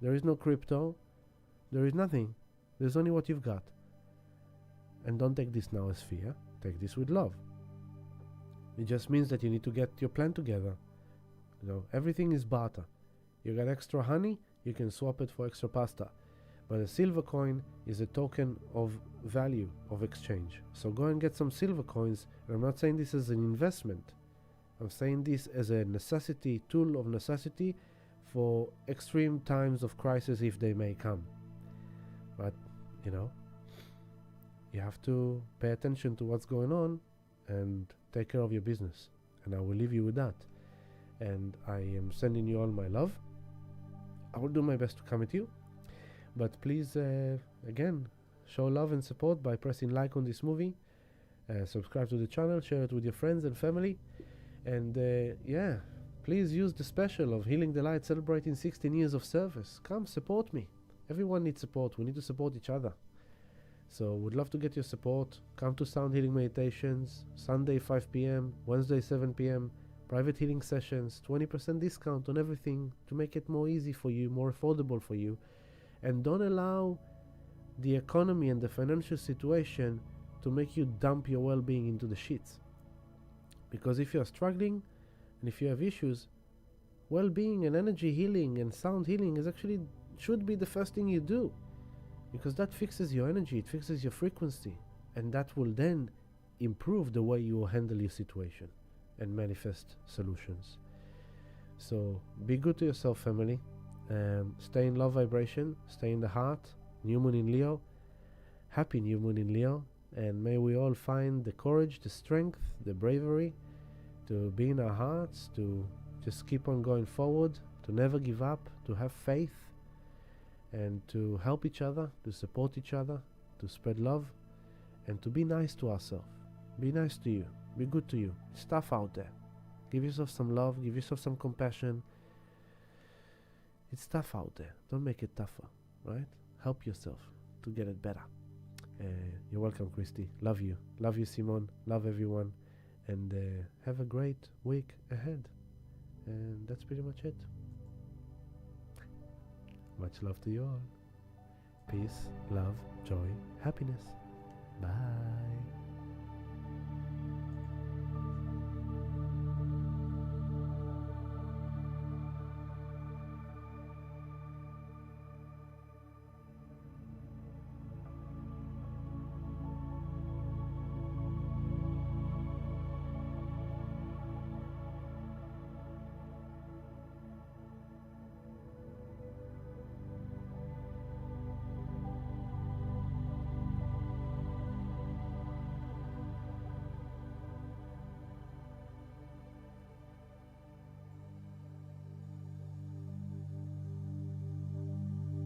there is no crypto, there is nothing. There's only what you've got. And don't take this now as fear, take this with love. It just means that you need to get your plan together. Everything is barter. You got extra honey, you can swap it for extra pasta. But a silver coin is a token of value, of exchange. So go and get some silver coins. And I'm not saying this as an investment. I'm saying this as a necessity, tool of necessity for extreme times of crisis if they may come. But, you have to pay attention to what's going on and take care of your business. And I will leave you with that. And I am sending you all my love. I will do my best to come at you. But please, again, show love and support by pressing like on this movie. Subscribe to the channel, share it with your friends and family. And please use the special of Healing the Light celebrating 16 years of service. Come support me. Everyone needs support. We need to support each other. So would love to get your support. Come to Sound Healing Meditations, Sunday 5 p.m., Wednesday 7 p.m., private healing sessions, 20% discount on everything to make it more easy for you, more affordable for you. And don't allow the economy and the financial situation to make you dump your well-being into the shits. Because if you're struggling and if you have issues, well-being and energy healing and sound healing should be the first thing you do. Because that fixes your energy, it fixes your frequency, and that will then improve the way you will handle your situation and manifest solutions. So be good to yourself, family. Stay in love vibration, stay in the heart. New moon in Leo. Happy new moon in Leo. And may we all find the courage, the strength, the bravery to be in our hearts, to just keep on going forward, to never give up, to have faith, and to help each other, to support each other, to spread love, and to be nice to ourselves. Be nice to you. Be good to you. It's tough out there. Give yourself some love. Give yourself some compassion. It's tough out there. Don't make it tougher, right? Help yourself to get it better. You're welcome, Christy. Love you. Love you, Simon. Love everyone. And have a great week ahead. And that's pretty much it. Much love to you all. Peace, love, joy, happiness. Bye.